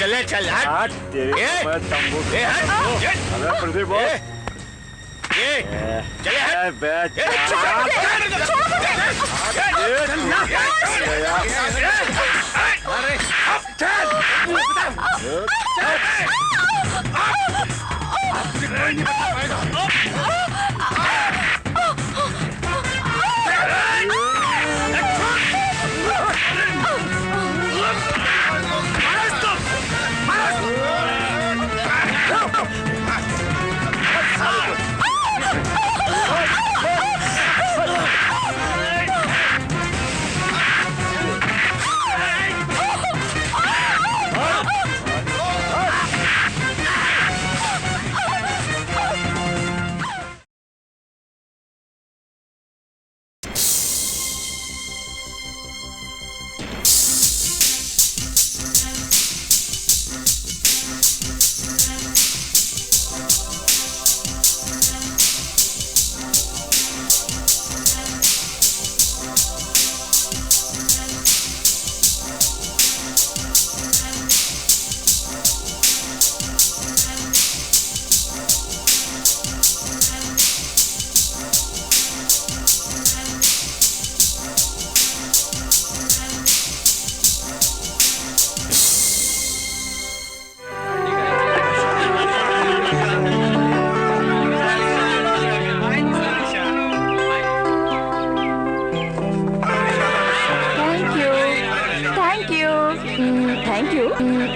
चले चल हट तेरे तंबू अबे प्रदीप ये चले हट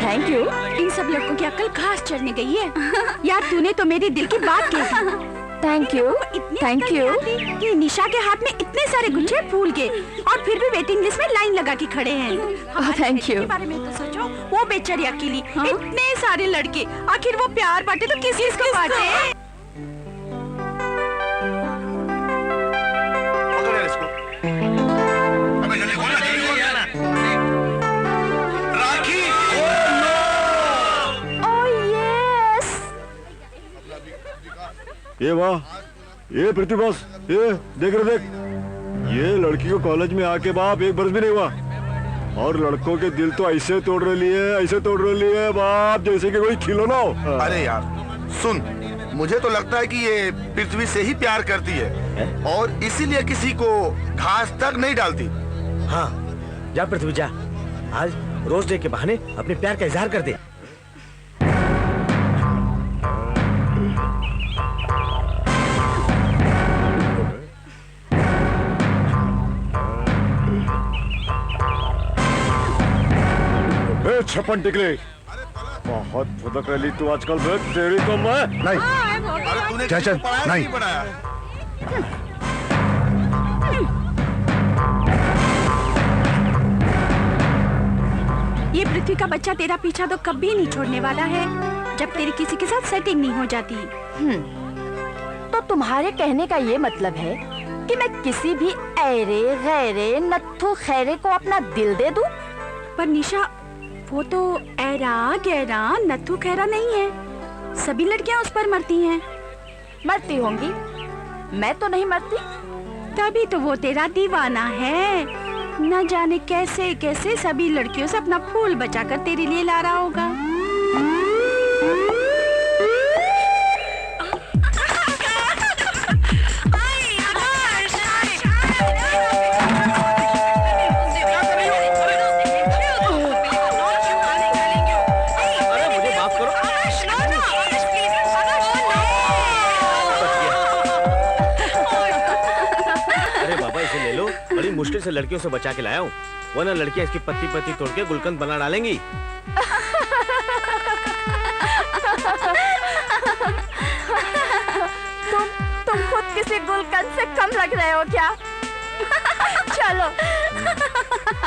थैंक यू। इन सब लड़कों की अक्ल घास चढ़ने गई है। यार तूने तो मेरे दिल की बात कही। Thank you thank you. कि निशा के हाथ में इतने सारे गुच्छे फूल के और फिर भी वेटिंग लिस्ट में लाइन लगा के खड़े हैं। Thank you. बारे में तो सोचो, वो बेचारी अकेली, इतने सारे लड़के, आखिर वो प्यार बांटे तो किस को बांटे? ये वाह, ये पृथ्वी बॉस, ये देख रहे देख, ये लड़की को कॉलेज में आके बाप एक बरस भी नहीं हुआ और लड़कों के दिल तो ऐसे तोड़ रही है, ऐसे तोड़ रही है बाप, जैसे कि कोई खिलौना हो। अरे यार सुन, मुझे तो लगता है कि ये पृथ्वी से ही प्यार करती है और इसीलिए किसी को घास तक नहीं डालती। हाँ जा पृथ्वी जा, आज रोज डे के बहाने अपने प्यार का इजहार कर दे। छप्पन टिकले बहुत फुदक रही तू आजकल, तेरी तो मैं नहीं। चल चल नहीं। ये पृथ्वी का बच्चा तेरा पीछा तो कभी नहीं छोड़ने वाला है जब तेरी किसी के साथ सेटिंग नहीं हो जाती। तो तुम्हारे कहने का ये मतलब है कि मैं किसी भी ऐरे गैरे नत्थु खैरे को अपना दिल दे दूं? पर निशा, वो तो ऐरा गहरा नत्थु खैरा नहीं है। सभी लड़कियां उस पर मरती हैं। मरती होंगी, मैं तो नहीं मरती। तभी तो वो तेरा दीवाना है। न जाने कैसे कैसे सभी लड़कियों से अपना फूल बचाकर तेरे लिए ला रहा होगा। मुश्किल से लड़कियों से बचा के लाया हूँ, वरना लड़कियां इसकी पत्ती पत्ती तोड़ के गुलकंद बना डालेंगी। तुम खुद किसी गुलकंद से कम लग रहे हो क्या? चलो।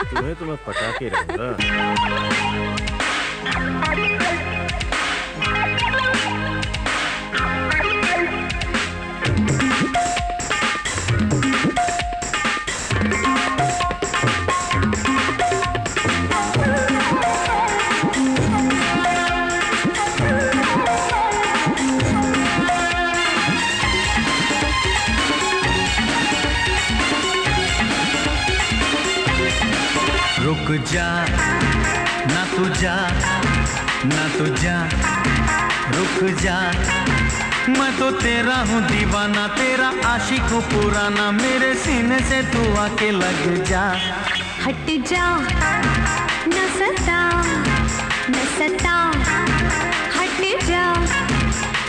तुम्हें तो मैं पटा के रहूंगा। रुक जा ना तू जा, ना तू जा, रुक जा, मैं तो तेरा हूँ दीवाना, तेरा आशिक हूँ पुराना, मेरे सीने से तू आके लग जा। हट जा, न सता, न सता, हट जा,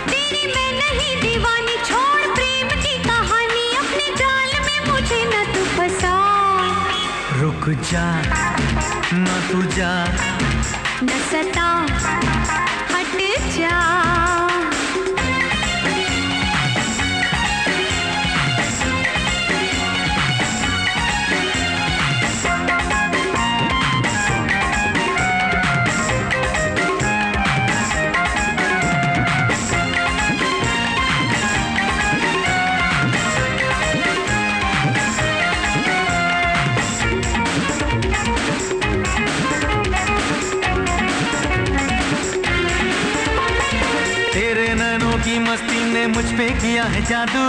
तेरी मैं नहीं दीवानी, छोड़ प्रेम की कहानी, अपने जाल में मुझे न तू फंसा। रुक जा, न तू जा, न सता, हट जा। की मस्ती ने मुझ पे किया है जादू,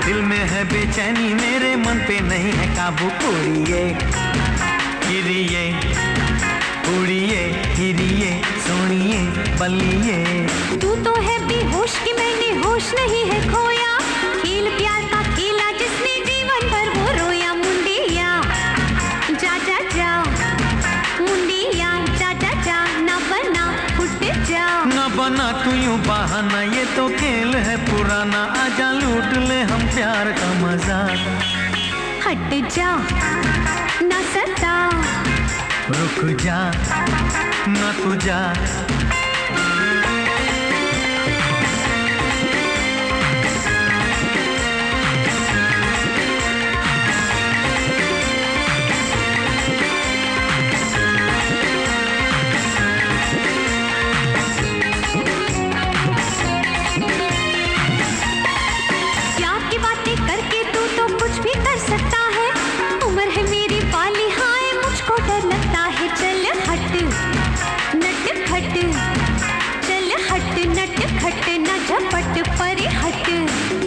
दिल में है बेचैनी, मेरे मन पे नहीं है काबू। उड़िए गिरिए, उड़िए गिरिए, सोनिए बलिए। तू तो है बेहोश कि मैंने होश नहीं है खोया, खेल प्यार का खेला जिसने जीवन भर वो रोया। मुंडिया जा जा जा, मुंडिया जा जा जा, ना बना फुट जा, ना बना तू यूं बहाना, ये तो खेल है पुराना, आजा लूट ले हम प्यार का मजा। हट जा, ना सता, रुक जा, ना तू जा।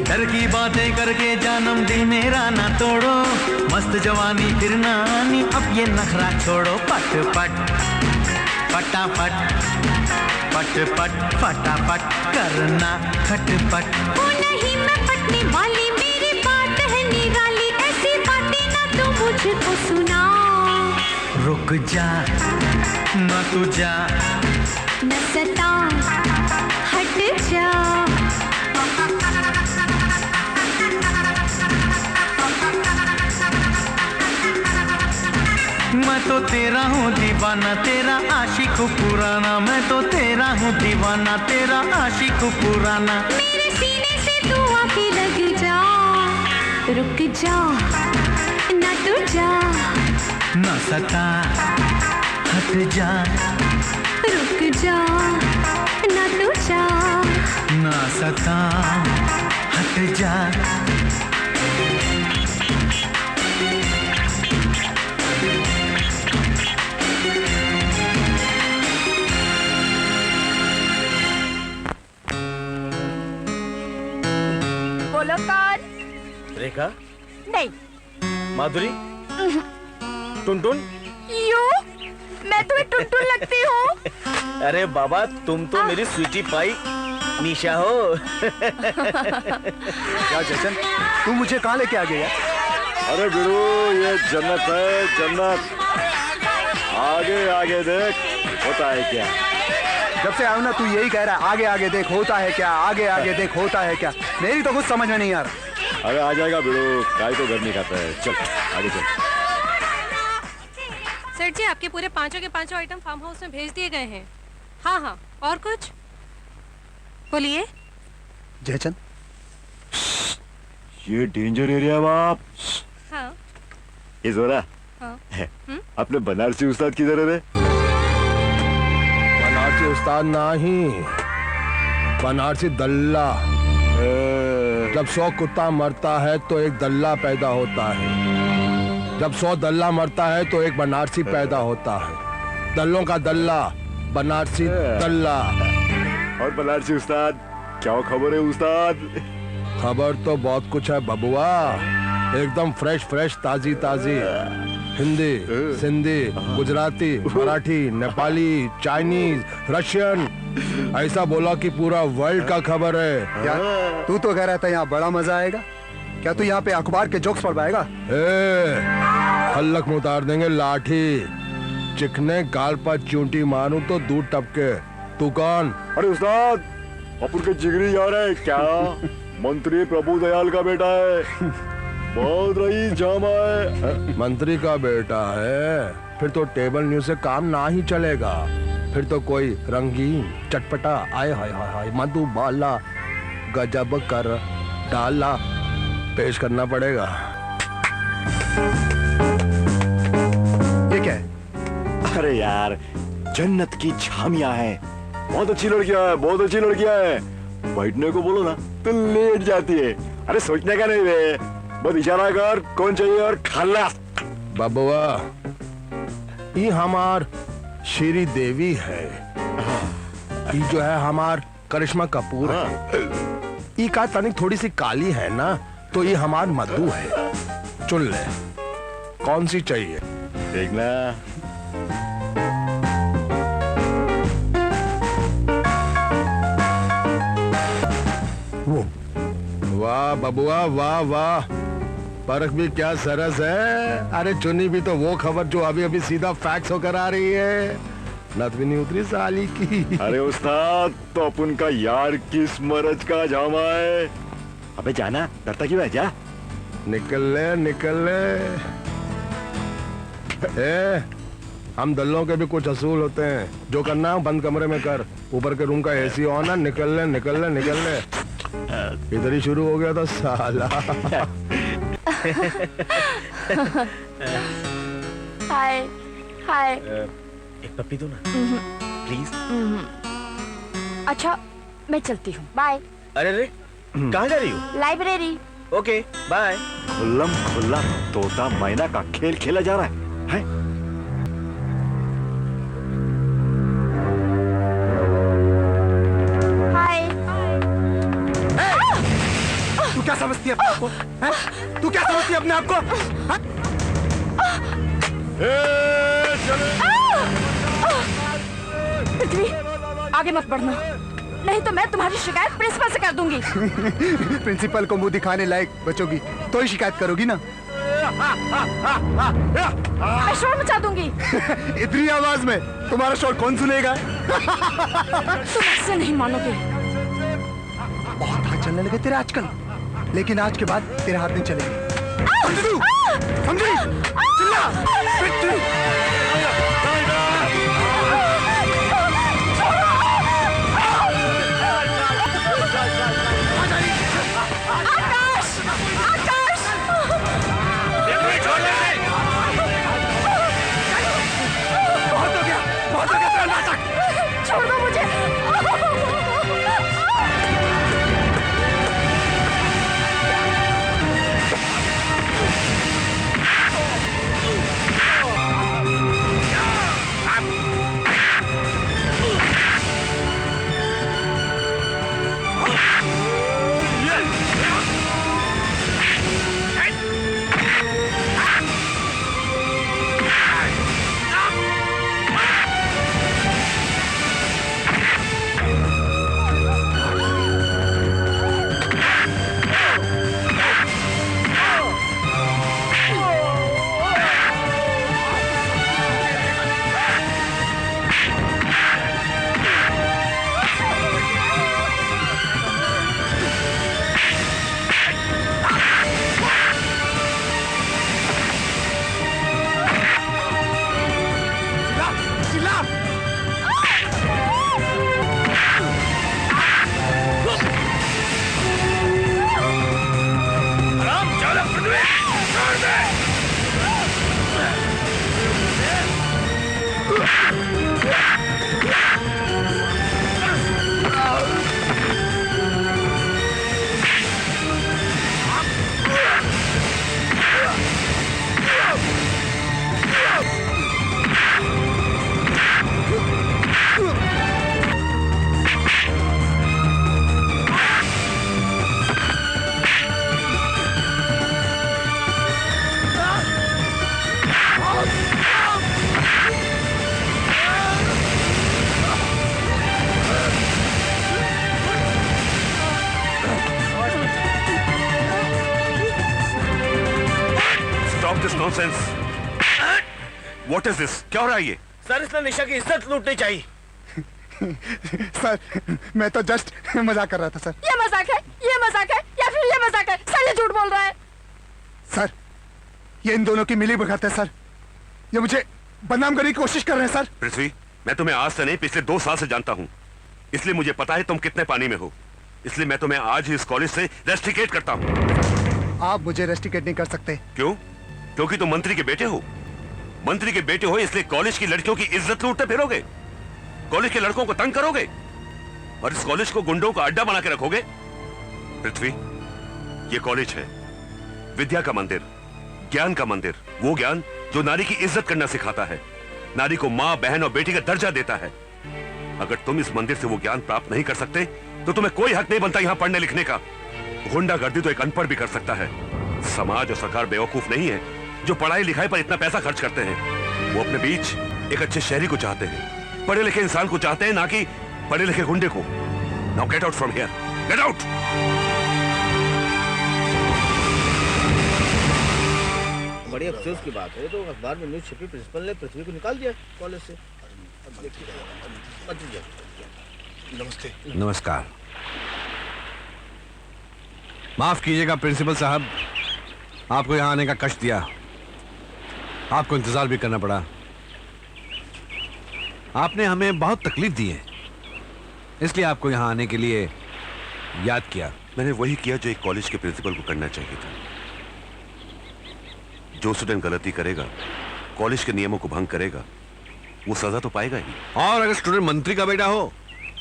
डर की बातें करके जानम दिल मेरा ना तोड़ो, मस्त जवानी फिर ना आनी, अब ये नखरा छोड़ो। पट पट फटाफट, पट पट फटाफट करना खटपट। ओ नहीं मैं पटने वाली, मेरी बात है निराली, ऐसी बातें ना तू मुझको सुना। रुक जा, ना तू जा, न सता, हट जा। मैं तो तेरा हूँ दीवाना, तेरा आशिक हूँ पुराना, मैं तो तेरा हूँ दीवाना, तेरा आशिक हूँ पुराना, मेरे सीने से तू आके लग जा। रुक जा, ना तू जा, न सता, हट जा, रुक जा, ना तू जा, न सता, हट जा। बोलो कौन? रेखा, नहीं। माधुरी, टुनटुन। यू, मैं तुम्हें टुनटुन लगती हूँ। अरे बाबा, तुम तो मेरी स्वीटी पाई निशा हो। क्या जशन, तू मुझे कहाँ लेके आ गया? अरे गुरु, ये जन्नत है, जन्नत। आगे आगे देख, होता है क्या। जब से आऊँ ना तू यही कह रहा है, आगे आगे देख होता है क्या, आगे आगे देख होता है क्या। मेरी तो कुछ समझ में नहीं आ रहा। अरे आ जाएगा बिड़ू, काय तो घर नहीं खाता है। चल आगे चल। सर जी, आपके पूरे पांचों के पांचों आइटम फार्म हाउस में भेज दिए गए हैं। हाँ हाँ, और कुछ बोलिए। जयचंद, ये डेंजर एरिया बाप। हाँ ये जोरा, हाँ। अपने बनारसी उस्ताद किधर है रे? बनारसी उस्ताद नहीं, बनारसी दल्ला। जब 100 कुत्ता मरता है तो एक दल्ला पैदा होता है, जब 100 दल्ला मरता है तो एक बनारसी पैदा होता है। दल्लों का दल्ला, बनारसी दल्ला। और बनारसी उस्ताद, क्या खबर है उस्ताद? खबर तो बहुत कुछ है बबुआ, एकदम फ्रेश फ्रेश, ताजी ताजी। हिंदी, सिंधी, गुजराती, मराठी, नेपाली, चाइनीज, रशियन, ऐसा बोला कि पूरा वर्ल्ड का खबर है। क्या तू तो कह रहा था यहाँ बड़ा मजा आएगा? क्या तू यहाँ पे अखबार के जोक्स पढ़ पाएगा? हल्लक में उतार देंगे लाठी। चिकने गाल पर चूंटी मारूं तो दूध टपके। तू कौन? अरे उस्ताद, अपन के जिगरी जा रहा है क्या? मंत्री प्रभु दयाल का बेटा है, बहुत रईस जामा है। मंत्री का बेटा है? फिर तो टेबल न्यूज से काम ना ही चलेगा। फिर तो कोई रंगीन चटपटा आए हाय हाय हाय मधुबाला गजब कर डाला पेश करना पड़ेगा। ये क्या है? अरे यार, जन्नत की झामियां हैं। बहुत अच्छी लड़कियां हैं, बहुत अच्छी लड़कियां हैं। बैठने को बोलो ना तो लेट जाती है। अरे सोचने का नहीं रे, बस इशारा कर कौन चाहिए और खाला। बबुआ, ये हमार श्री देवी है। ये जो है हमार करिश्मा कपूर है। ये का तनिक थोड़ी सी काली है ना, तो ये हमार मधु है। चुन ले कौन सी चाहिए। देखना वो, वाह बबुआ वाह वाह, परख भी क्या सरस है। अरे चुनी भी तो वो खबर जो अभी अभी सीधा फैक्स होकर आ रही है। नथ भी नहीं उतरी साली की। अरे उस्ताद, तो अपन का यार किस मरज का जामा है। अबे जाना, डरता क्यों है? जा निकल ले निकल ले। ए, हम दल्लों के भी कुछ असूल होते हैं। जो करना है बंद कमरे में कर। ऊपर के रूम का एसी ऑन है। निकल ले निकल ले निकल ले। इधर ही शुरू हो गया था साला। हाय हाय। एक पप्पी दो ना प्लीज। अच्छा मैं चलती हूँ, बाय। अरे रे, कहाँ जा रही हो? लाइब्रेरी। Okay bye. खुल्लम खुल्ला तोता मैना का खेल खेला जा रहा है? हाय। तू क्या समझती है अपने आप को? तू क्या समझती है अपने आप को? पृथ्वी, आगे मत बढ़ना, नहीं तो मैं तुम्हारी शिकायत प्रिंसिपल से कर दूंगी। प्रिंसिपल को मुंह दिखाने लायक बचोगी तो ही शिकायत करोगी ना। मैं शोर मचा दूंगी। इतनी आवाज में तुम्हारा शोर कौन सुनेगा? तुम ऐसे नहीं मानोगे। बहुत हाथ चलने लगे तेरे आजकल, लेकिन आज के बाद तेरे हाथ नहीं चलेंगे। समझी? चिल्ला! पिट्ठू! छोड़ दो मुझे। नॉनसेंस। What is this? क्या हो रहा है ये? सर इसने निशा की इज्जत लूटनी चाहिए। सर मैं तो जस्ट मजाक कर रहा था सर। ये मजाक है, ये मजाक है या फिर ये मजाक है? सर ये झूठ बोल रहा है। सर ये इन दोनों की मिली भगत है सर। ये मुझे बदनाम करने की कोशिश कर रहे हैं सर। पृथ्वी, मैं तुम्हें आज से नहीं पिछले 2 साल से जानता हूँ, इसलिए मुझे पता है तुम कितने पानी में हो। इसलिए मैं तुम्हें आज ही इस कॉलेज से रेस्ट्रिकेट करता हूँ। आप मुझे रेस्ट्रिकेट नहीं कर सकते। क्यों? क्योंकि तुम मंत्री के बेटे हो। मंत्री के बेटे हो इसलिए कॉलेज की लड़कियों की इज्जत लूटते फिरोगे, कॉलेज के लड़कों को तंग करोगे और इस कॉलेज को गुंडों का अड्डा बना के रखोगे। पृथ्वी, ये कॉलेज है विद्या का मंदिर, ज्ञान का मंदिर, वो ज्ञान जो नारी की इज्जत करना सिखाता है, नारी को मां, बहन और बेटी का दर्जा देता है। अगर तुम इस मंदिर से वो ज्ञान प्राप्त नहीं कर सकते तो तुम्हें कोई हक नहीं बनता यहां पढ़ने लिखने का। गुंडागर्दी तो एक अनपढ़ भी कर सकता है। समाज और सरकार बेवकूफ नहीं है जो पढ़ाई लिखाई पर इतना पैसा खर्च करते हैं। वो अपने बीच एक अच्छे शहरी को चाहते हैं, पढ़े लिखे इंसान को चाहते हैं, ना कि पढ़े लिखे गुंडे को। Now get out from here, get out. बड़ी अफसोस की बात है, तो अखबार में न्यूज छपी, प्रिंसिपल ने पृथ्वी को निकाल दिया कॉलेज से। अब देखिए। नमस्ते। नमस्कार। माफ कीजिएगा प्रिंसिपल साहब, आपको यहाँ आने का कष्ट दिया, आपको इंतजार भी करना पड़ा। आपने हमें बहुत तकलीफ दी है, इसलिए आपको यहाँ आने के लिए याद किया। मैंने वही किया जो एक कॉलेज के प्रिंसिपल को करना चाहिए था। जो स्टूडेंट गलती करेगा, कॉलेज के नियमों को भंग करेगा, वो सजा तो पाएगा ही। और अगर स्टूडेंट मंत्री का बेटा हो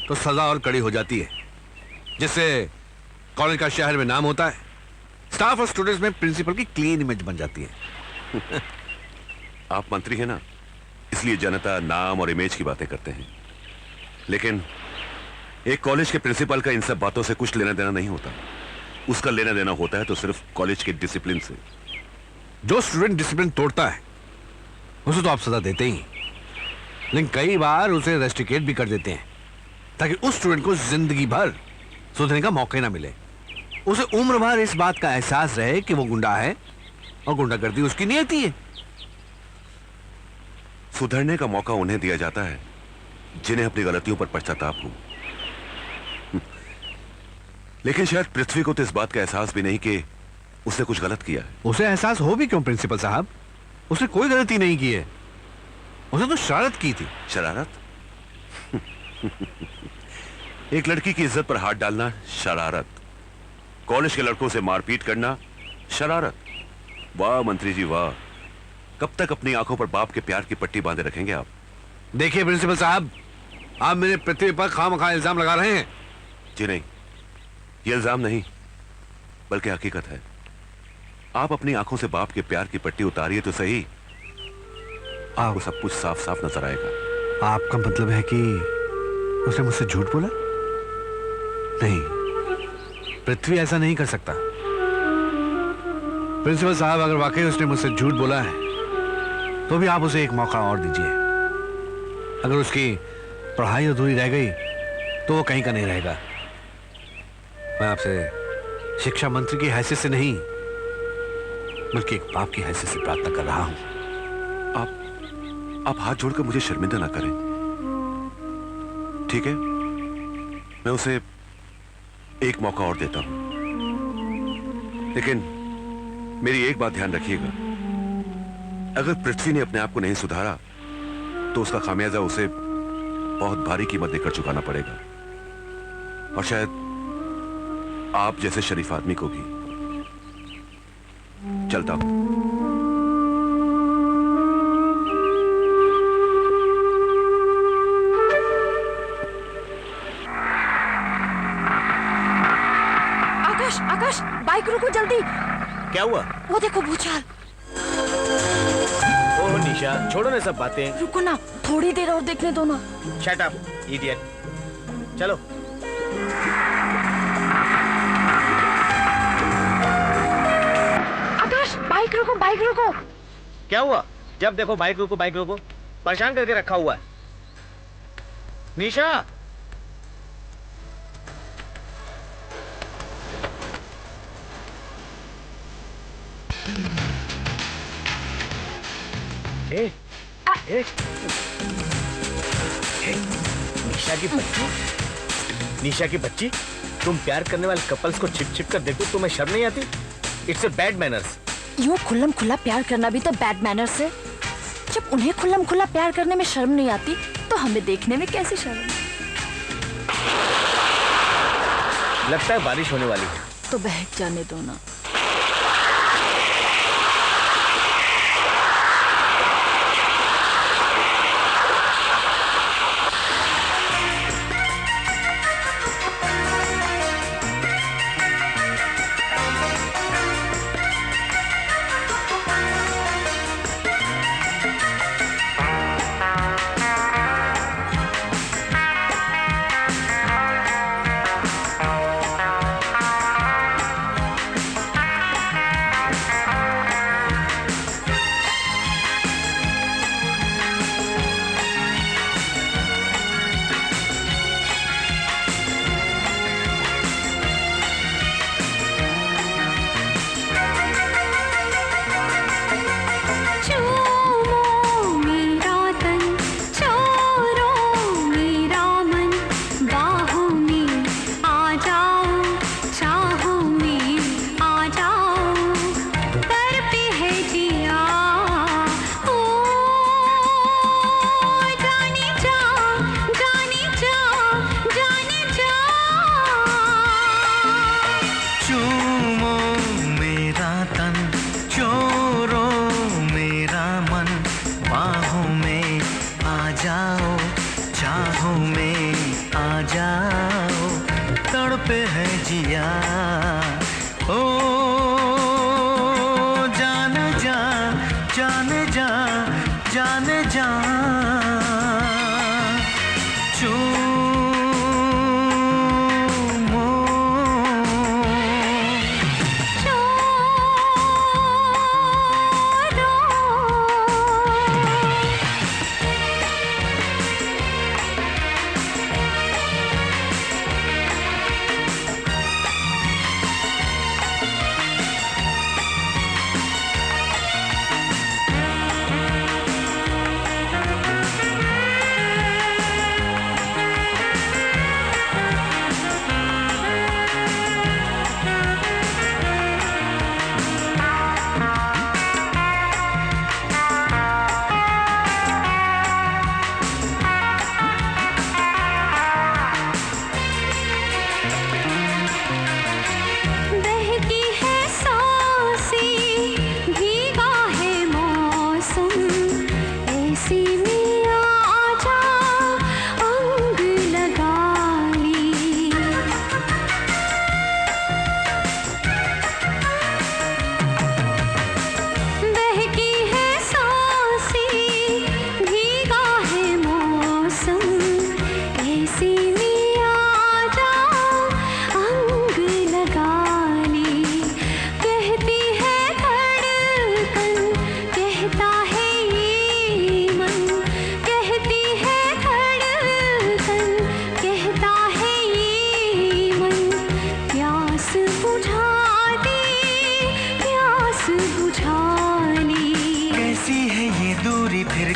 तो सजा और कड़ी हो जाती है, जिससे कॉलेज का शहर में नाम होता है, स्टाफ और स्टूडेंट्स में प्रिंसिपल की क्लीन इमेज बन जाती है। आप मंत्री हैं ना, इसलिए जनता नाम और इमेज की बातें करते हैं, लेकिन एक कॉलेज के प्रिंसिपल का इन सब बातों से कुछ लेना देना नहीं होता। उसका लेना देना होता है तो सिर्फ कॉलेज के डिसिप्लिन से। जो स्टूडेंट डिसिप्लिन तोड़ता है उसे तो आप सजा देते ही, लेकिन कई बार उसे रेस्ट्रिकेट भी कर देते हैं ताकि उस स्टूडेंट को जिंदगी भर सुधरने का मौका ना मिले। उसे उम्र भर इस बात का एहसास रहे कि वो गुंडा है और गुंडागर्दी उसकी नियति है। सुधरने का मौका उन्हें दिया जाता है जिन्हें अपनी गलतियों पर पश्चाताप हो। लेकिन शायद पृथ्वी को तो इस बात का एहसास भी नहीं कि उसने कुछ गलत किया है। उसे एहसास हो भी क्यों प्रिंसिपल साहब, उसने कोई गलती नहीं की है, उसने तो शरारत की थी। शरारत? एक लड़की की इज्जत पर हाथ डालना शरारत, कॉलेज के लड़कों से मारपीट करना शरारत। वाह मंत्री जी वाह, कब तक अपनी आंखों पर बाप के प्यार की पट्टी बांधे रखेंगे आप? देखिए प्रिंसिपल साहब, आप मेरे पृथ्वी पर खामखा इल्जाम लगा रहे हैं। जी नहीं, ये इल्जाम नहीं बल्कि हकीकत है। आप अपनी आंखों से बाप के प्यार की पट्टी उतारिए तो सही, आपको सब कुछ साफ साफ नजर आएगा। आपका मतलब है कि उसने मुझसे झूठ बोला? नहीं, पृथ्वी ऐसा नहीं कर सकता। प्रिंसिपल साहब, अगर वाकई उसने मुझसे झूठ बोला है तो भी आप उसे एक मौका और दीजिए। अगर उसकी पढ़ाई अधूरी रह गई तो वो कहीं का नहीं रहेगा। मैं आपसे शिक्षा मंत्री की हैसियत से नहीं बल्कि एक बाप की हैसियत से प्रार्थना कर रहा हूं। आप हाथ जोड़कर मुझे शर्मिंदा ना करें, ठीक है? मैं उसे एक मौका और देता हूं, लेकिन मेरी एक बात ध्यान रखिएगा, अगर पृथ्वी ने अपने आप को नहीं सुधारा तो उसका खामियाजा उसे बहुत भारी कीमत देकर चुकाना पड़ेगा, और शायद आप जैसे शरीफ आदमी को भी। चलता हूं। आकाश, आकाश, बाइक रोको जल्दी। क्या हुआ? वो देखो भूचाल। ओह निशा, छोड़ो ना सब बातें। रुको ना, थोड़ी देर और देखने दो ना। Shut up idiot. चलो। आकाश, बाइक रोको, बाइक रोको। क्या हुआ? जब देखो बाइक रोको, बाइक रोको, परेशान करके रखा हुआ है। निशा, निशा की बच्ची, तुम प्यार करने वाले कपल्स को छिप छिप कर देखो, तुम्हें शर्म नहीं आती? It's a bad manners. यूँ खुल्लम खुल्ला प्यार करना भी तो बैड मैनर्स है। जब उन्हें खुल्लम खुल्ला प्यार करने में शर्म नहीं आती तो हमें देखने में कैसे शर्म? लगता है बारिश होने वाली है। तो बहक जाने दो ना।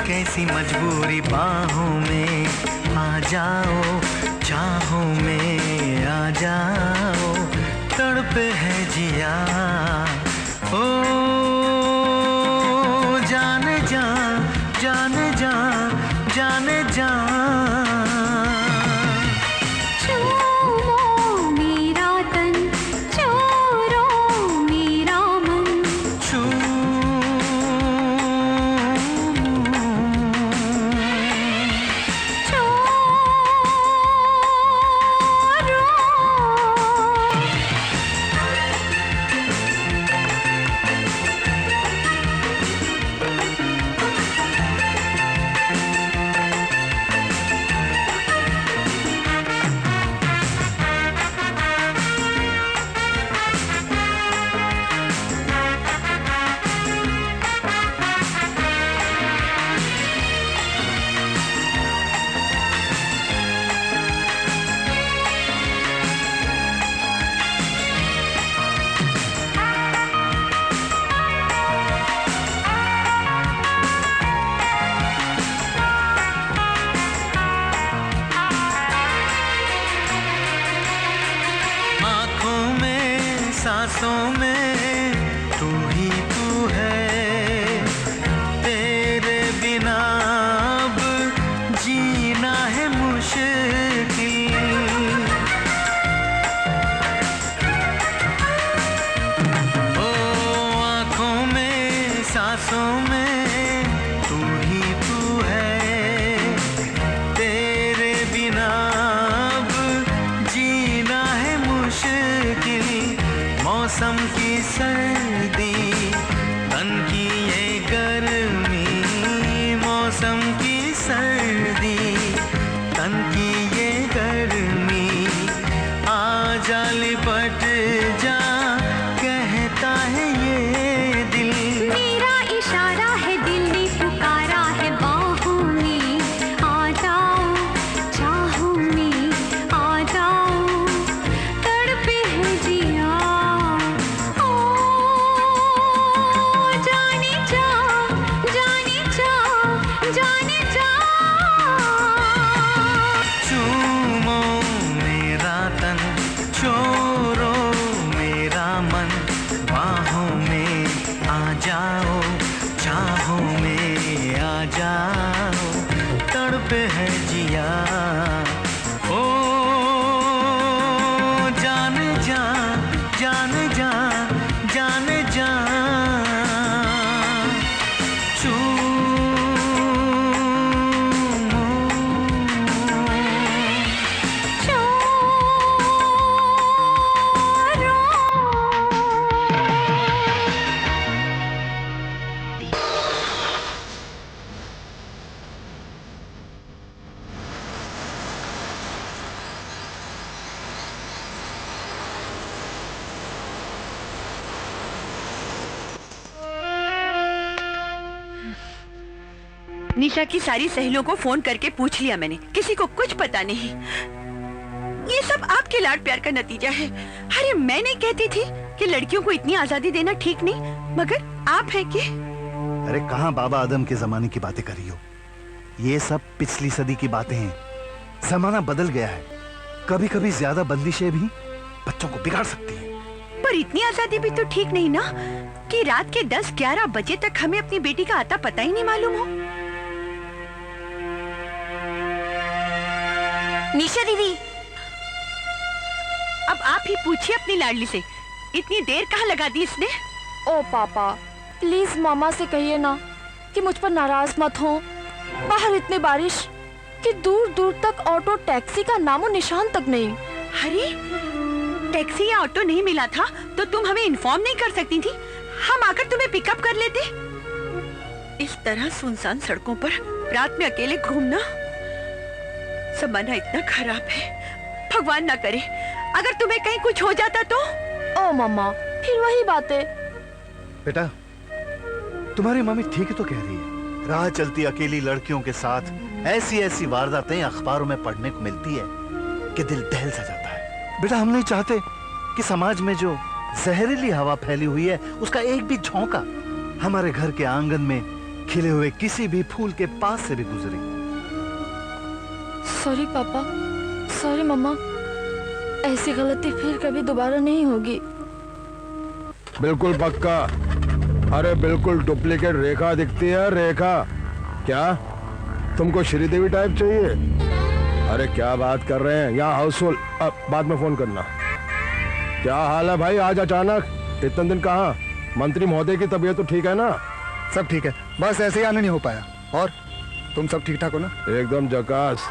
कैसी मजबूरी, बाहों में आ जाओ, चाहों में आ जाओ, तड़पे है जिया ओ जाने जा, जाने जा, जाने जा। मौसम की सर्दी तन की ये गर्मी, मौसम की सर्दी तन की ये गर्मी, आजा लिपट जा कहता है ये दिल। मेरा इशारा है, दिल ने पुकारा है बाहों में, आ जाओ चाहों में, आ जाओ तड़पे है जिया, ओ जाने जा, जाने जा, जाने जा। चूमो मेरा तन, छोरो मेरा मन, बाहों में आ जाओ, चाहों में आ जाओ, तड़पे है जिया, ओ जाने जा, जाने जा, जाने जा। निशा की सारी सहेलियों को फोन करके पूछ लिया मैंने, किसी को कुछ पता नहीं। ये सब आपके लाड प्यार का नतीजा है। अरे मैं नहीं कहती थी कि लड़कियों को इतनी आजादी देना ठीक नहीं, मगर आप हैं कि? अरे कहाँ बाबा आदम के जमाने की बातें कर रही हो? ये सब पिछली सदी की बातें हैं। जमाना बदल गया है। कभी कभी ज्यादा बंदिशें भी बच्चों को बिगाड़ सकती हैं। पर इतनी आजादी भी तो ठीक नहीं ना कि रात के 10-11 बजे तक हमें अपनी बेटी का आता पता ही नहीं मालूम हो। निशा दीदी, अब आप ही पूछिए अपनी लाडली से, इतनी देर कहाँ लगा दी इसने? ओ पापा, प्लीज मामा से कहिए ना कि मुझ पर नाराज मत हो। बाहर इतनी बारिश कि दूर दूर तक ऑटो टैक्सी का नामो निशान तक नहीं। अरे टैक्सी या ऑटो नहीं मिला था तो तुम हमें इन्फॉर्म नहीं कर सकती थी? हम आकर तुम्हें पिकअप कर लेते। इस तरह सुनसान सड़कों पर रात में अकेले घूमना, जमाना इतना खराब है। भगवान ना करे अगर तुम्हें कहीं कुछ हो जाता तो। ओ मम्मा, फिर वही बातें। बेटा, तुम्हारी मम्मी ठीक ही तो कह रही है। राह चलती अकेली लड़कियों के साथ ऐसी ऐसी वारदातें अखबारों में पढ़ने को मिलती है कि दिल दहल सा जाता है। बेटा, हम नहीं चाहते कि समाज में जो जहरीली हवा फैली हुई है उसका एक भी झोंका हमारे घर के आंगन में खिले हुए किसी भी फूल के पास से भी गुजरे। सॉरी पापा, सॉरी मम्मा, ऐसी गलती फिर कभी दोबारा नहीं होगी। बिल्कुल पक्का। अरे बिल्कुल डुप्लीकेट रेखा दिखती है। रेखा क्या तुमको श्रीदेवी टाइप चाहिए? अरे क्या बात कर रहे हैं, यहाँ हाउसफुल। अब बाद में फोन करना। क्या हाल है भाई, आज अचानक इतने दिन कहाँ? मंत्री महोदय की तबीयत तो ठीक है ना? सब ठीक है, बस ऐसे ही आने नहीं हो पाया। और तुम सब ठीक ठाक हो ना? एकदम झकास।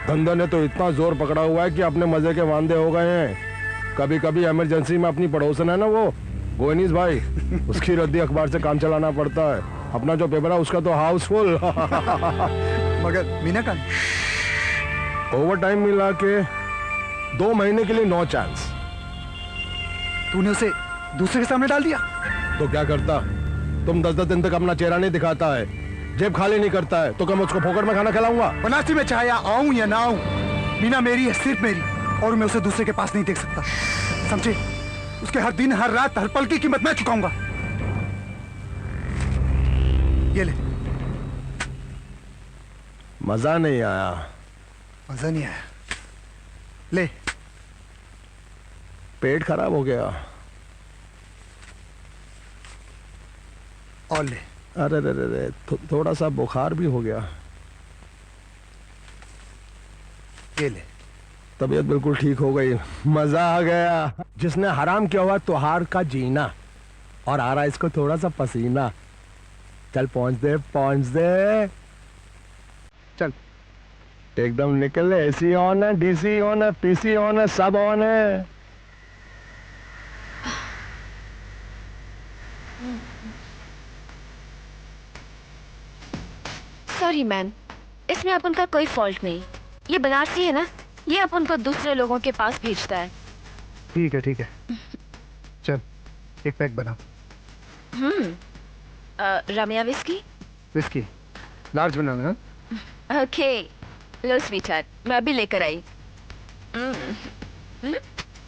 धंधा ने तो इतना जोर पकड़ा हुआ है कि अपने मजे के वांदे हो गए हैं। कभी कभी इमरजेंसी में अपनी पड़ोसन है ना वो गोनीस भाई, उसकी रद्दी अखबार से काम चलाना पड़ता है। अपना जो पेपर है उसका तो हाउसफुल। मगर मीना का ओवर टाइम मिला के 2 महीने के लिए नो चांस। तूने उसे दूसरे के सामने डाल दिया तो क्या करता? तुम 10-10 दिन तक अपना चेहरा नहीं दिखाता है, जेब खाली नहीं करता है, तो क्या मैं उसको फोकट में खाना खिलाऊंगा? बनारसी में चाहे आऊं या ना आऊं, मीना मेरी है, सिर्फ मेरी, और मैं उसे दूसरे के पास नहीं देख सकता। समझे? उसके हर दिन, हर रात, हर पल की कीमत मैं चुकाऊंगा। ये ले। मजा नहीं आया। मजा नहीं आया? ले। पेट खराब हो गया। और ले। अरे रे रे, थोड़ा सा बुखार भी हो गया। ये ले। तबीयत बिल्कुल ठीक हो गई। मजा आ गया। जिसने हराम किया हुआ त्योहार का जीना, और आ रहा इसको थोड़ा सा पसीना। चल पहुंच दे, पहुंच दे। चल एकदम निकल। एसी ऑन है, डीसी ऑन है, पीसी ऑन है, सब ऑन है। सॉरी मैम, इसमें अपन का कोई फॉल्ट नहीं। ये बनारसी है ना, ये अपन को दूसरे लोगों के पास भेजता है। ठीक है चल एक पैक बना। रमिया विस्की। विस्की लार्ज बनाना। ओके लो स्वीट हार्ट, मैं अभी लेकर आई।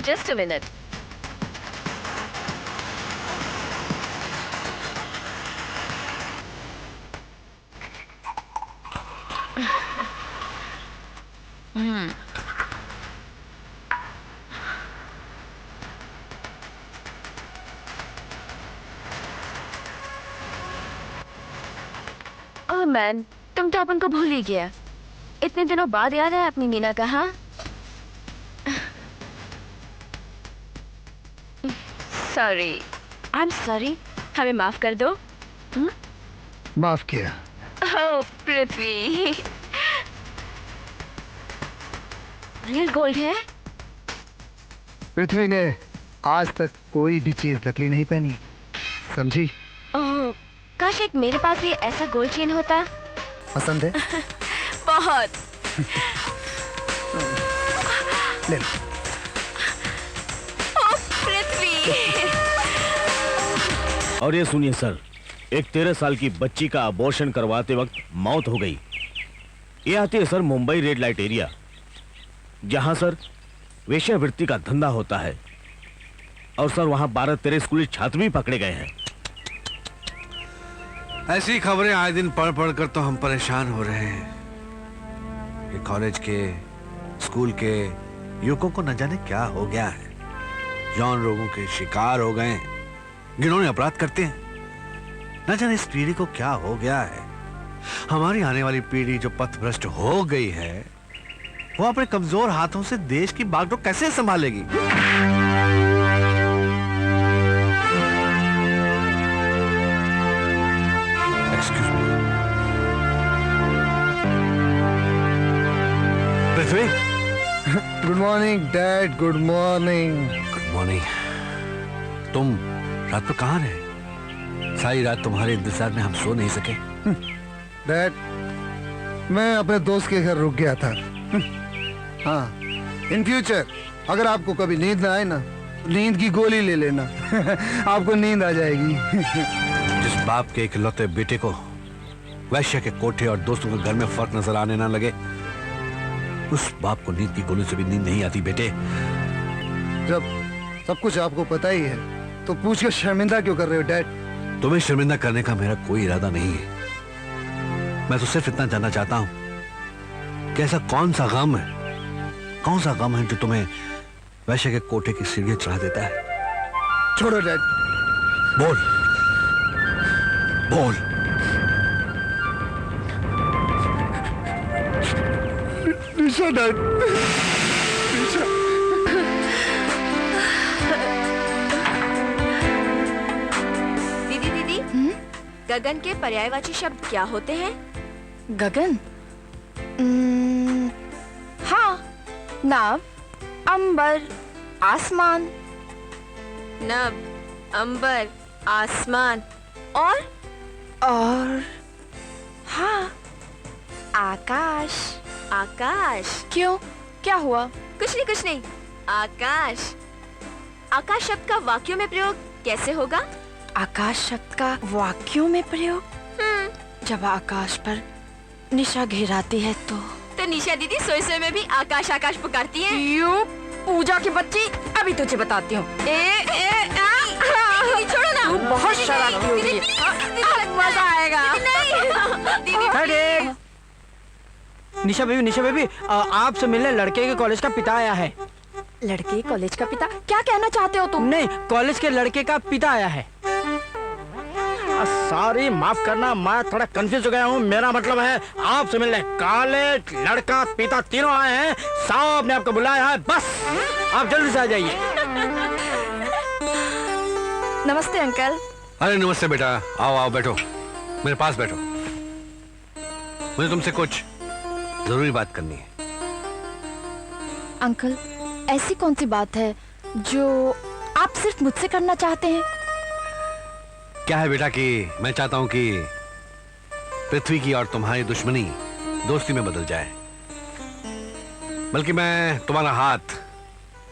Just a minute. Oh man, तुम तो अपन को भूल ही गया। इतने दिनों बाद याद है अपनी मीना का? हाँ सॉरी, आई एम सॉरी, हमें माफ कर दो। माफ किया। ओह पृथ्वी, रियल गोल्ड है? पृथ्वी ने आज तक कोई भी चीज नकली नहीं पहनी, समझी? ओह, काश एक मेरे पास भी ऐसा गोल्ड चेन होता। पसंद है? बहुत। ले लो। ओह पृथ्वी। और ये सुनिए सर, एक 13 साल की बच्ची का अबॉर्शन करवाते वक्त मौत हो गई। ये आती है sir Mumbai red light area, जहां सर वेश्यावृत्ति का धंधा होता है। और सर वहां 12-13 स्कूली छात्र भी पकड़े गए हैं। ऐसी खबरें आए दिन पढ़ पढ़ कर तो हम परेशान हो रहे हैं। ये कॉलेज के, स्कूल के युवकों को न जाने क्या हो गया है। यौन रोगों के शिकार हो गए, जिन्होंने अपराध करते हैं। न जाने इस पीढ़ी को क्या हो गया है। हमारी आने वाली पीढ़ी जो पथभ्रष्ट हो गई है, वो अपने कमजोर हाथों से देश की बागडोर कैसे संभालेगी? Excuse me. Prithvi. Good morning dad, good morning. Good morning. तुम रात को कहाँ रहे? सारी रात तुम्हारे इंतजार में हम सो नहीं सके। डैड, मैं अपने दोस्त के घर रुक गया था। हाँ, इन फ्यूचर अगर आपको कभी नींद ना आए ना, नींद की गोली ले लेना। आपको नींद आ जाएगी। जिस बाप के इकलौते बेटे को वैश्य के कोठे और दोस्तों के घर में फर्क नजर आने ना लगे, उस बाप को नींद की गोली से भी नींद नहीं आती बेटे। जब सब कुछ आपको पता ही है तो पूछ के शर्मिंदा क्यों कर रहे हो डैड? तुम्हें शर्मिंदा करने का मेरा कोई इरादा नहीं है। मैं तो सिर्फ इतना जानना चाहता हूं कि ऐसा कौन सा गम है जो तुम्हें वैश्य के कोठे की सीढ़ियां चढ़ा देता है? छोड़ो डैड। बोल बोल। निशा डैड, निशा। दीदी दीदी, गगन के पर्यायवाची शब्द क्या होते हैं? गगन? हाँ, नाव, अंबर, आसमान। नभ, अंबर, आसमान और हाँ, आकाश। आकाश। क्यों, क्या हुआ? कुछ नहीं। आकाश। आकाश शब्द का वाक्यों में प्रयोग कैसे होगा? आकाश शब्द का वाक्यों में प्रयोग? जब आकाश पर निशा घेराती है तो निशा दीदी सोए सोए में भी आकाश आकाश पुकारती हैं। यू पूजा की बच्ची, अभी तुझे बताती हूँ। छोड़ो ना, तू बहुत शरारती हो रही है। मजा आएगा। निशा बेबी, आपसे मिलने लड़के के कॉलेज का पिता आया है। लड़के कॉलेज का पिता? क्या कहना चाहते हो तुम? नहीं, कॉलेज के लड़के का पिता आया है। सॉरी, माफ करना, मैं थोड़ा कंफ्यूज हो गया हूँ। मेरा मतलब है आपसे मिलने कॉलेज, लड़का, पिता तीनों आए हैं। साहब ने आपको बुलाया है, बस आप जल्दी से आ जाइए। नमस्ते अंकल। अरे नमस्ते बेटा, आओ बैठो, मेरे पास बैठो। मुझे तुमसे कुछ जरूरी बात करनी है। अंकल, ऐसी कौन सी बात है जो आप सिर्फ मुझसे करना चाहते हैं? क्या है बेटा कि मैं चाहता हूं कि पृथ्वी की और तुम्हारी दुश्मनी दोस्ती में बदल जाए। बल्कि मैं तुम्हारा हाथ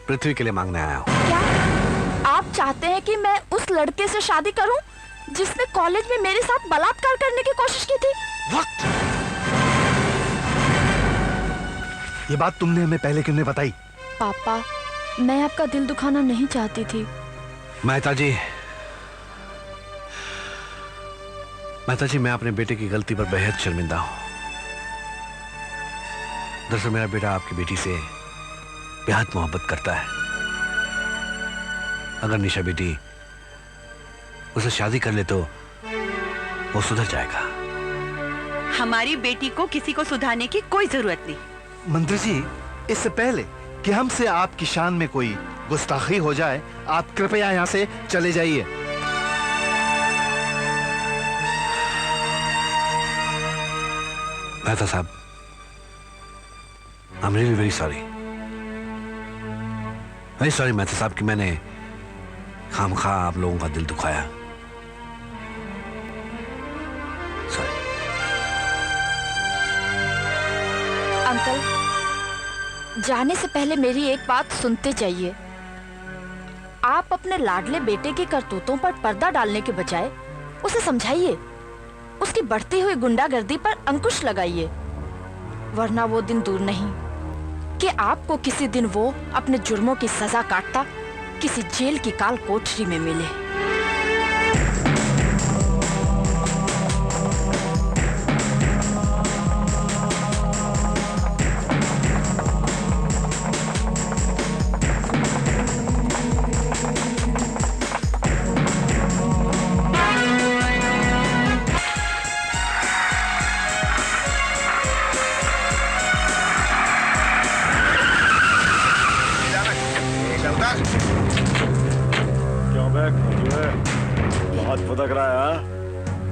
पृथ्वी के लिए मांगने आया हूं। क्या आप चाहते हैं कि मैं उस लड़के से शादी करूं जिसने कॉलेज में मेरे साथ बलात्कार करने की कोशिश की थी? वक्त। ये बात तुमने हमें पहले क्यों नहीं बताई? पापा, मैं आपका दिल दुखाना नहीं चाहती थी। मेहता जी, मैं अपने बेटे की गलती पर बेहद शर्मिंदा हूं। दरअसल मेरा बेटा आपकी बेटी से बेहद मोहब्बत करता है। अगर निशा बेटी उसे शादी कर ले तो वो सुधर जाएगा। हमारी बेटी को किसी को सुधारने की कोई जरूरत नहीं। मंत्री जी, इससे पहले कि हमसे आपकी शान में कोई गुस्ताखी हो जाए, आप कृपया यहाँ से चले जाइए। मेहता साहब, I am really very sorry Mehta साहब कि मैंने खामखा आप लोगों का दिल दुखाया। सॉरी। अंकल, जाने से पहले मेरी एक बात सुनते जाइए। आप अपने लाडले बेटे की करतूतों पर पर्दा डालने के बजाय उसे समझाइए, उसकी बढ़ती हुई गुंडागर्दी पर अंकुश लगाइए, वरना वो दिन दूर नहीं कि आपको किसी दिन वो अपने जुर्मों की सजा काटता किसी जेल की काल कोठरी में मिले। बहुत फुदक रहा है।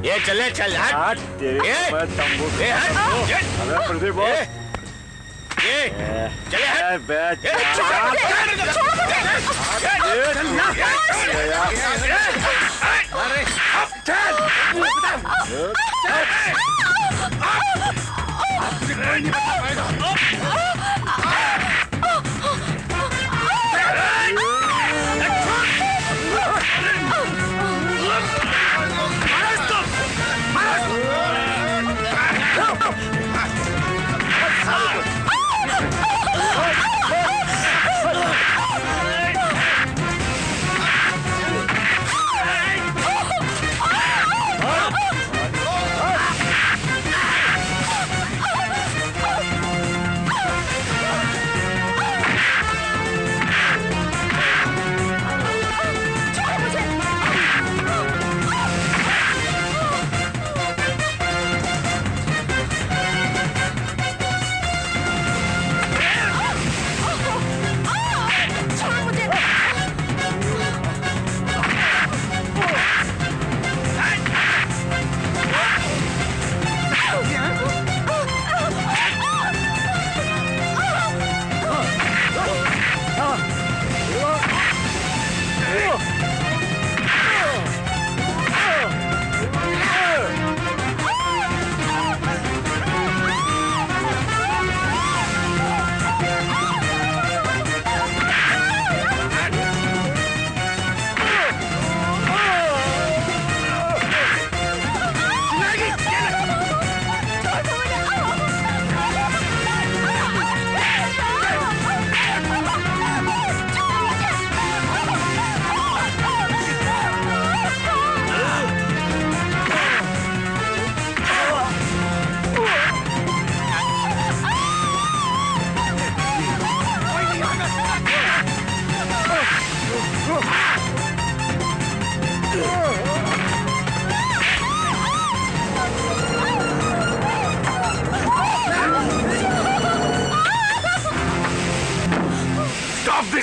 ये चले चल हट। तेरे मैं तंबू अबे प्रदीप बॉस, चले हट।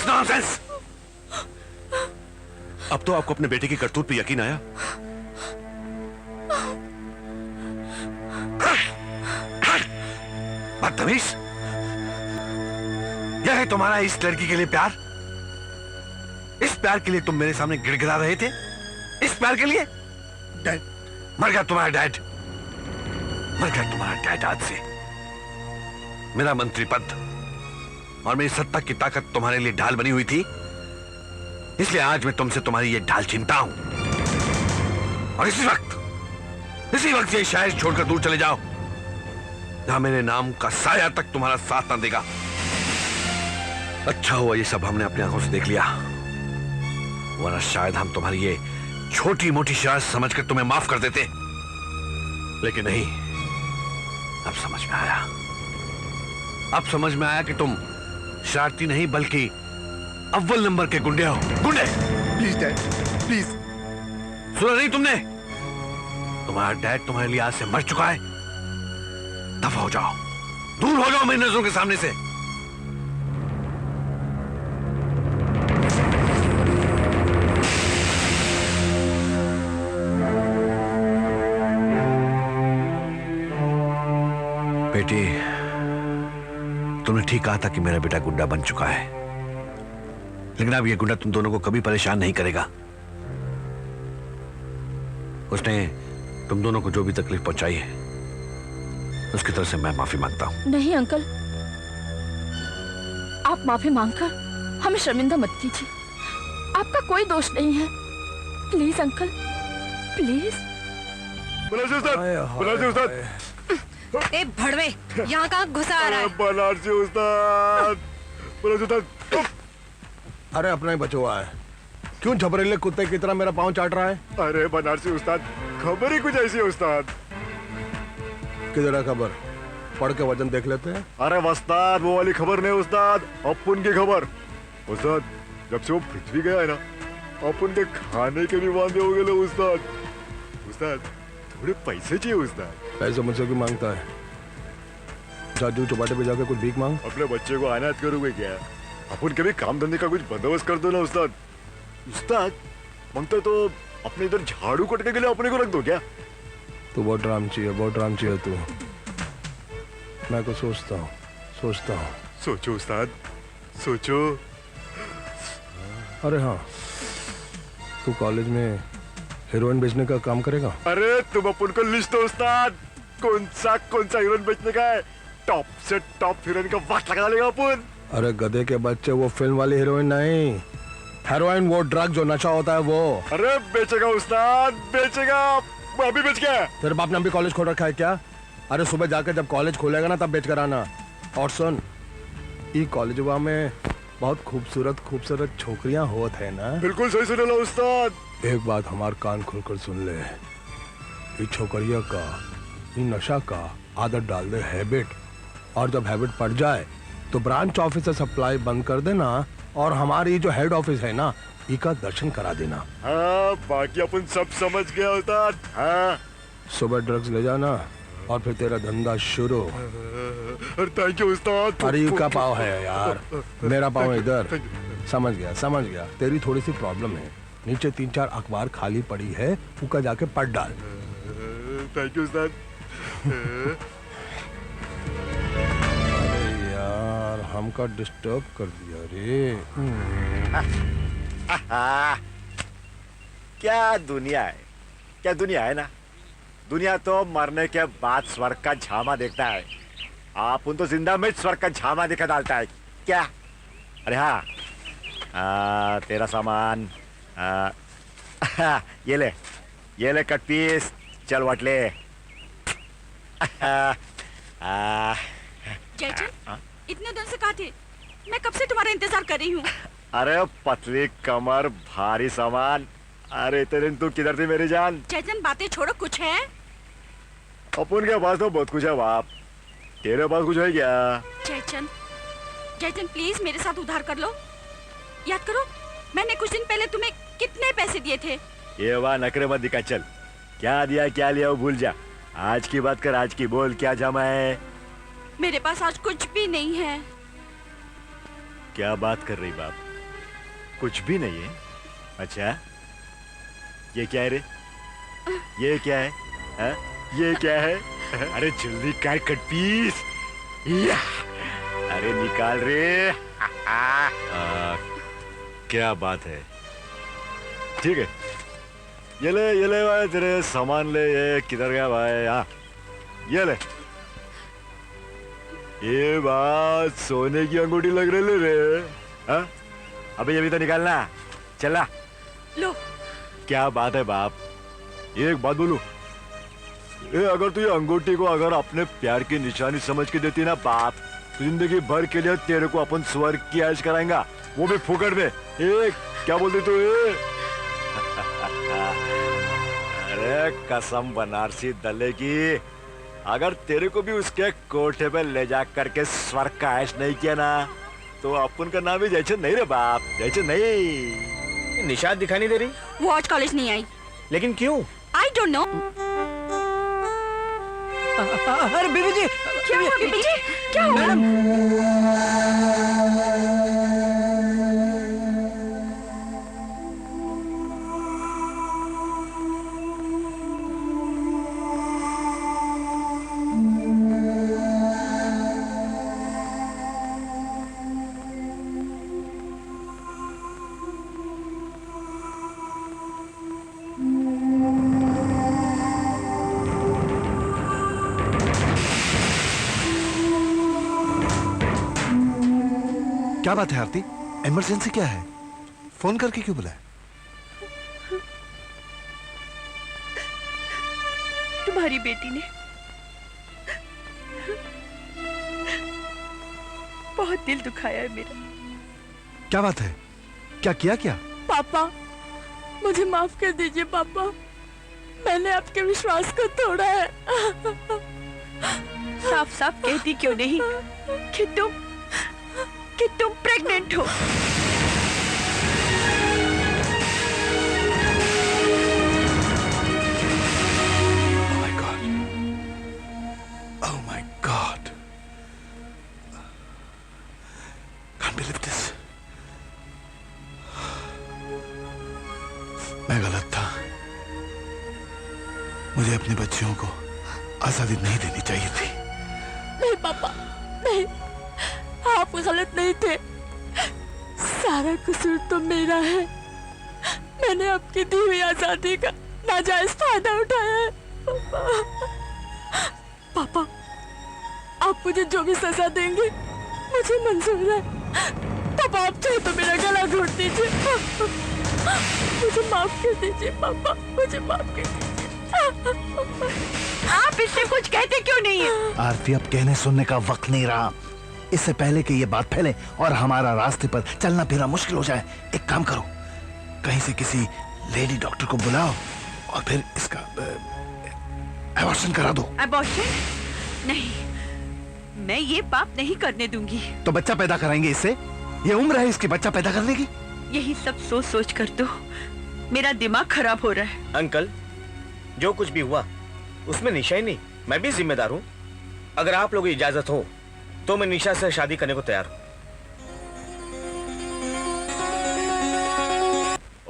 नॉनसेंस! अब तो आपको अपने बेटे की करतूत पे यकीन आया? बदतमीज! यह है तुम्हारा इस लड़की के लिए प्यार? इस प्यार के लिए तुम मेरे सामने गिड़गिड़ा रहे थे? इस प्यार के लिए? डैड मर गया तुम्हारा डैड, मर गया तुम्हारा डैड आज से। मेरा मंत्री पद और मेरी सत्ता की ताकत तुम्हारे लिए ढाल बनी हुई थी, इसलिए आज मैं तुमसे तुम्हारी ये ढाल छीनता हूं। और इसी वक्त ये शहर छोड़कर दूर चले जाओ, जहां मेरे नाम का साया तक तुम्हारा साथ ना देगा। अच्छा हुआ ये सब हमने अपनी आंखों से देख लिया, वरना शायद हम तुम्हारी ये छोटी मोटी शरारत समझकर तुम्हें माफ कर देते, लेकिन नहीं। अब समझ में आया कि तुम शरारती नहीं बल्कि अव्वल नंबर के गुंडे हो। गुंडे! Please dad, please. सुना नहीं तुमने? तुम्हारा डैड तुम्हारे लिए आज से मर चुका है। दफा हो जाओ, दूर हो जाओ मेरी नजरों के सामने से। बेटी, तुमने ठीक कहा था कि मेरा बेटा गुंडा बन चुका है, लेकिन अब ये गुंडा तुम दोनों को कभी परेशान नहीं करेगा। उसने तुम दोनों को जो भी तकलीफ पहुंचाई है, उसकी तरफ से मैं माफी मांगता हूं। नहीं अंकल, आप माफी मांगकर हमें शर्मिंदा मत कीजिए। आपका कोई दोष नहीं है। Please uncle, please. बनारसी उस्ताद, ए भड़वे, यहाँ कहाँ घुसा आ रहा है? बनारसी उस्ताद। अरे अपना ही बचा हुआ है, क्यों झबरेले कुत्ते की तरह मेरा पाँव चाट रहा है? अरे बनारसी उस्ताद, खबर ही कुछ ऐसी है उस्ताद। किधर है खबर? पढ़ के वजन देख लेते हैं। अरे उस्ताद, वो वाली खबर नहीं उस्ताद, अपुन की खबर। उस्ताद, जब से वो पृथ्वी गया है ना, अपुन के खाने के भी वांदे हो गए उस्ताद। उस्ताद, थोड़े पैसे चाहिए उस्ताद। पैसे मुझसे क्यों मांगता है? जादू चौपाटे पे जाकर कुछ भीख मांग। अपने बच्चे को अनाथ करोगे क्या? अपन के भी काम धंधे का कुछ बंदोबस्त कर दो ना उस्ताद। उस्ताद, मांगते तो अपने इधर झाड़ू कटके के लिए अपने को रख दो क्या? तू बहुत रामची है तू। मैं को सोचता हूँ। सोचो उस्ताद, सोचो। अरे हाँ, तू कॉलेज में हीरोइन बेचने का काम करेगा? अरे तुम अपन को लिस्ट दो उस्ताद, कौन सा हीरोइन बेचने का है, टॉप से टॉप हीरोइन का वक्त लगा लेगा अपन। अरे गधे के बच्चे, वो फिल्म वाली हीरोइन नहीं, हेरोइन वो ड्रग जो नशा होता है वो। अरे बेचेगा उस्ताद, बेचेगा। अभी बेच गया। तेरे बाप ने अभी कॉलेज खोल रखा है क्या? अरे सुबह जाकर जब कॉलेज खोलेगा ना तब बेच कर आना। और सुन, ये कॉलेज में बहुत खूबसूरत छोकरियां होत है ना? बिल्कुल सही सुन लो उस्ताद। एक बात हमार कान खोलकर सुन ले, ये छोकरिया का, ये नशा का आदत डाल दे हैबिट, और जब हैबिट पड़ जाए तो ब्रांच ऑफिस से सप्लाई बंद कर देना, और हमारी जो हेड ऑफिस है ना, इसका दर्शन करा देना। हाँ, बाकी अपन सब समझ गया उस्ताद। हाँ, सुबह ड्रग्स ले जाना और फिर तेरा धंधा शुरू। थैंक यू उस्ताद। अरे यू का पाव है यार, मेरा पाव इधर। समझ गया। तेरी थोड़ी सी प्रॉब्लम है, नीचे 3-4 अखबार खाली पड़ी है, उनका जाके पढ़ डाल। थैंक यू उस्ताद। अरे यार, हमका डिस्टर्ब कर दिया रे। क्या दुनिया है ना। दुनिया तो मरने के बाद स्वर्ग का झामा देखता है, आप उन तो जिंदा में स्वर्ग का झामा दिखा डालता है क्या? अरे हाँ, तेरा सामान। ये ले कट पीस, चल वट ले। जयचंद, इतने दिन से कहाँ थे? मैं कब से तुम्हारा इंतजार कर रही हूँ। अरे पतली कमर, भारी सामान। अरे इतने दिन तू किधर थी मेरी जान? जयचंद, बातें छोड़ो, कुछ है? अपन के पास तो बहुत कुछ है बाप, तेरे पास कुछ है क्या? जयचंद प्लीज मेरे साथ उधार कर लो। याद करो, मैंने कुछ दिन पहले तुम्हें कितने पैसे दिए थे। ये वाह, नखरे मत दिखा। चल, क्या दिया क्या लिया वो भूल जा। आज की बात कर, आज की बोल, क्या जमा है? मेरे पास आज कुछ भी नहीं है। क्या बात कर रही बाप, कुछ भी नहीं है? अच्छा, ये क्या है रे? ये क्या है? हा? ये क्या है? अरे जल्दी कर कट पीस। अरे निकाल रे। क्या बात है। ठीक है, ये ले भाई, तेरे सामान ले। ये किधर गया भाई? हाँ, ये ले। ये बात सोने की अंगूठी लग रही रे। हाँ, अबे ये भी तो निकालना। चला लो। क्या बात है बाप। एक बात बोलूं, ये अगर तू ये अंगूठी को अगर अपने प्यार की निशानी समझ के देती ना बाप, तो जिंदगी भर के लिए तेरे को अपन स्वर्ग की ऐश कराएंगा, वो भी फुकट में। क्या बोलती तू? अरे कसम बनारसी दले की, अगर तेरे को भी उसके कोठे पे ले जा करके स्वर्ग का ऐश नहीं किया ना, तो अपन का नाम ही जयचंद नहीं रे बाप, जयचंद नहीं। निशात दिखाई नहीं दे रही? वो आज कॉलेज नहीं आई। लेकिन क्यों? I don't know. अरे बीबी जी, क्या हुआ बीबी जी? क्या हुआ? क्या बात है आरती? इमरजेंसी क्या है? फोन करके क्यों बुलाया? तुम्हारी बेटी ने बहुत दिल दुखाया है मेरा। क्या बात है? क्या किया क्या? पापा, मुझे माफ कर दीजिए पापा, मैंने आपके विश्वास को तोड़ा है। साफ साफ कहती क्यों नहीं कि तुम प्रेग्नेंट हो? Oh my God. Can't believe this. मैं गलत था। मुझे अपने बच्चियों को आजादी नहीं देनी चाहिए थी। नहीं पापा, नहीं, आप गलत नहीं थे। सारा कसूर तो मेरा है। मैंने आपकी दी हुई आजादी का नाजायज फायदा उठाया है। पापा, आप मुझे जो भी सजा देंगे मुझे मंजूर है। तब आप चाहे तो मेरा गला घोट दीजिए। मुझे माफ कर दीजिए पापा, मुझे माफ कर दीजिए। आप इससे कुछ कहते क्यों नहीं है? आरती, अब कहने सुनने का वक्त नहीं रहा। इससे पहले कि ये बात फैले और हमारा रास्ते पर चलना फिरना मुश्किल हो जाए, एक काम करो, कहीं से किसी लेडी डॉक्टर को बुलाओ और फिर इसका अबॉर्शन करा दो। अबॉर्शन? नहीं, मैं ये पाप नहीं करने दूंगी। तो बच्चा पैदा कराएंगे इससे? ये उम्र है इसकी बच्चा पैदा करने की? यही सब सोच सोच कर तो मेरा दिमाग खराब हो रहा है। अंकल, जो कुछ भी हुआ उसमें निशा ही नहीं, मैं भी जिम्मेदार हूँ। अगर आप लोगों की इजाजत हो तो मैं निशा से शादी करने को तैयार हूँ।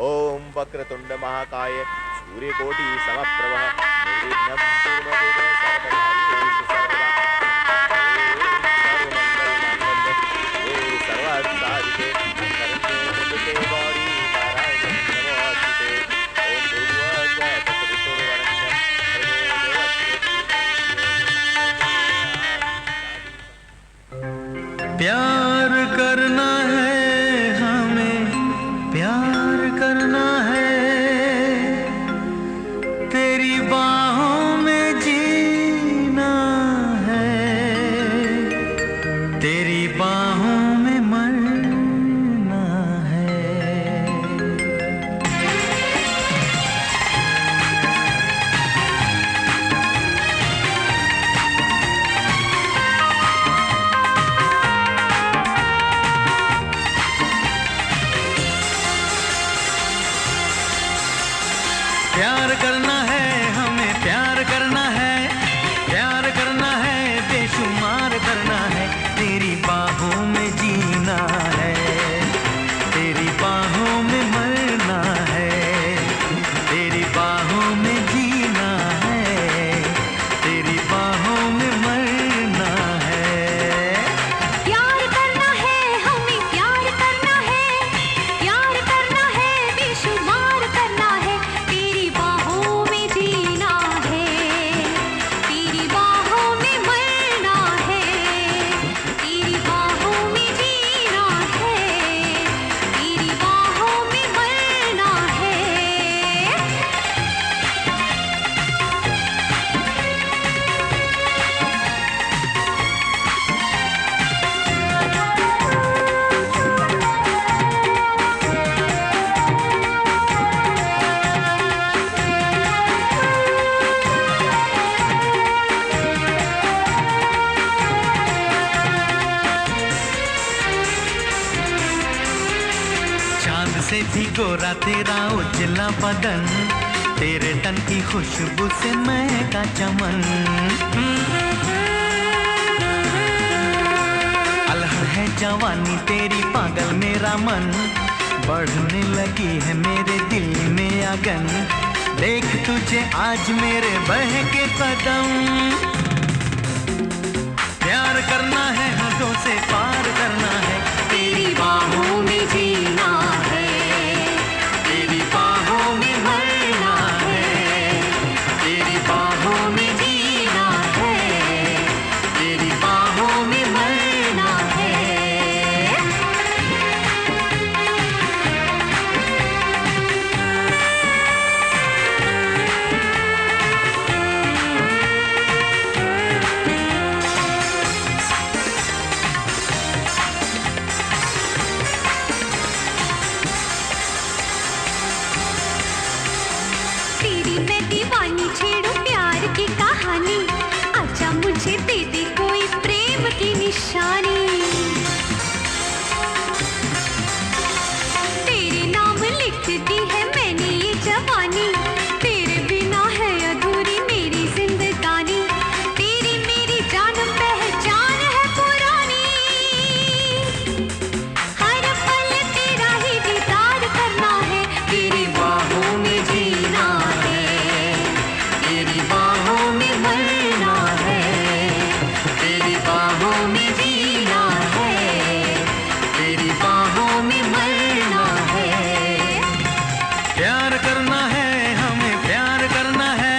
ओम वक्रतुंड महाकाय सूर्यकोटि समप्रभ निर्विघ्नं कुरु मे देव सर्वकार्येषु सर्वदा। ओम सर्वमंगलमांगल्ये सर्वार्थसाधिके शरण्ये त्र्यंबके गौरी नारायणी नमोस्तुते। ओम भूर्भुवस्सुवः तत्सवितुर्वरेण्यं भर्गो देवस्य प्यार करना है हमें, प्यार करना है, तेरी बाहों में जीना दूध से भी गोरा तेरा उजला बदन, तेरे तन की खुशबू से महका चमन। अलहड़ है जवानी तेरी पागल मेरा मन, बढ़ने लगी है मेरे दिल में आगन। देख तुझे आज मेरे बहके कदम, प्यार करना है हदों से पार करना है, तेरी बाहों में जीना है, तेरी बाहों में मरना है, तेरी बाहों में जीना है, तेरी बाहों में मरना है। तेरी मैं दीवानी, छेड़ो प्यार की कहानी, आजा मुझे दे दे कोई प्रेम की निशानी। तेरे नाम लिख दी है मैंने ये जवानी, तेरे बिना है अधूरी मेरी जिंदगानी। तेरी मेरी जान पहचान है पुरानी, हर पल तेरा ही दीदार करना है, तेरी बाहों में जीना है, तेरी बाहों में मरना है, तेरी बाहों में जीना है, तेरी बाहों में मरना है। प्यार करना है हमें, प्यार करना है,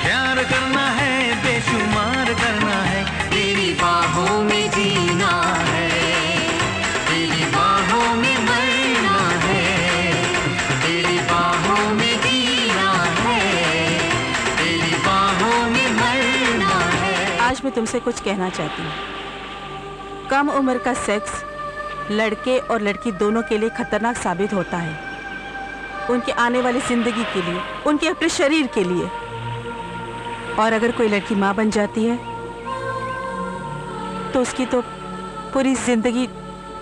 प्यार करना है, बेशुमार करना है, तेरी बाहों में जीना है, तेरी बाहों में मरना है, तेरी बाहों में जीना है, तेरी बाहों में मरना है। आज मैं तुमसे कुछ कहना चाहती हूँ। कम उम्र का सेक्स लड़के और लड़की दोनों के लिए खतरनाक साबित होता है, उनके आने वाली जिंदगी के लिए, उनके अपने शरीर के लिए। और अगर कोई लड़की माँ बन जाती है तो उसकी तो पूरी जिंदगी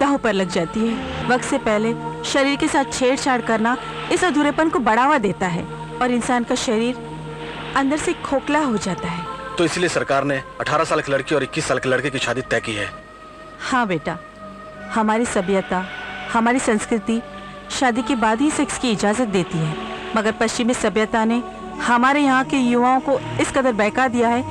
दांव पर लग जाती है। वक्त से पहले शरीर के साथ छेड़छाड़ करना इस अधूरेपन को बढ़ावा देता है और इंसान का शरीर अंदर से खोखला हो जाता है। तो इसलिए सरकार ने 18 साल की लड़की और 21 साल के लड़के की शादी तय की है। हाँ बेटा, हमारी सभ्यता, हमारी संस्कृति शादी के बाद ही सेक्स की इजाज़त देती है, मगर पश्चिमी सभ्यता ने हमारे यहाँ के युवाओं को इस कदर बहका दिया है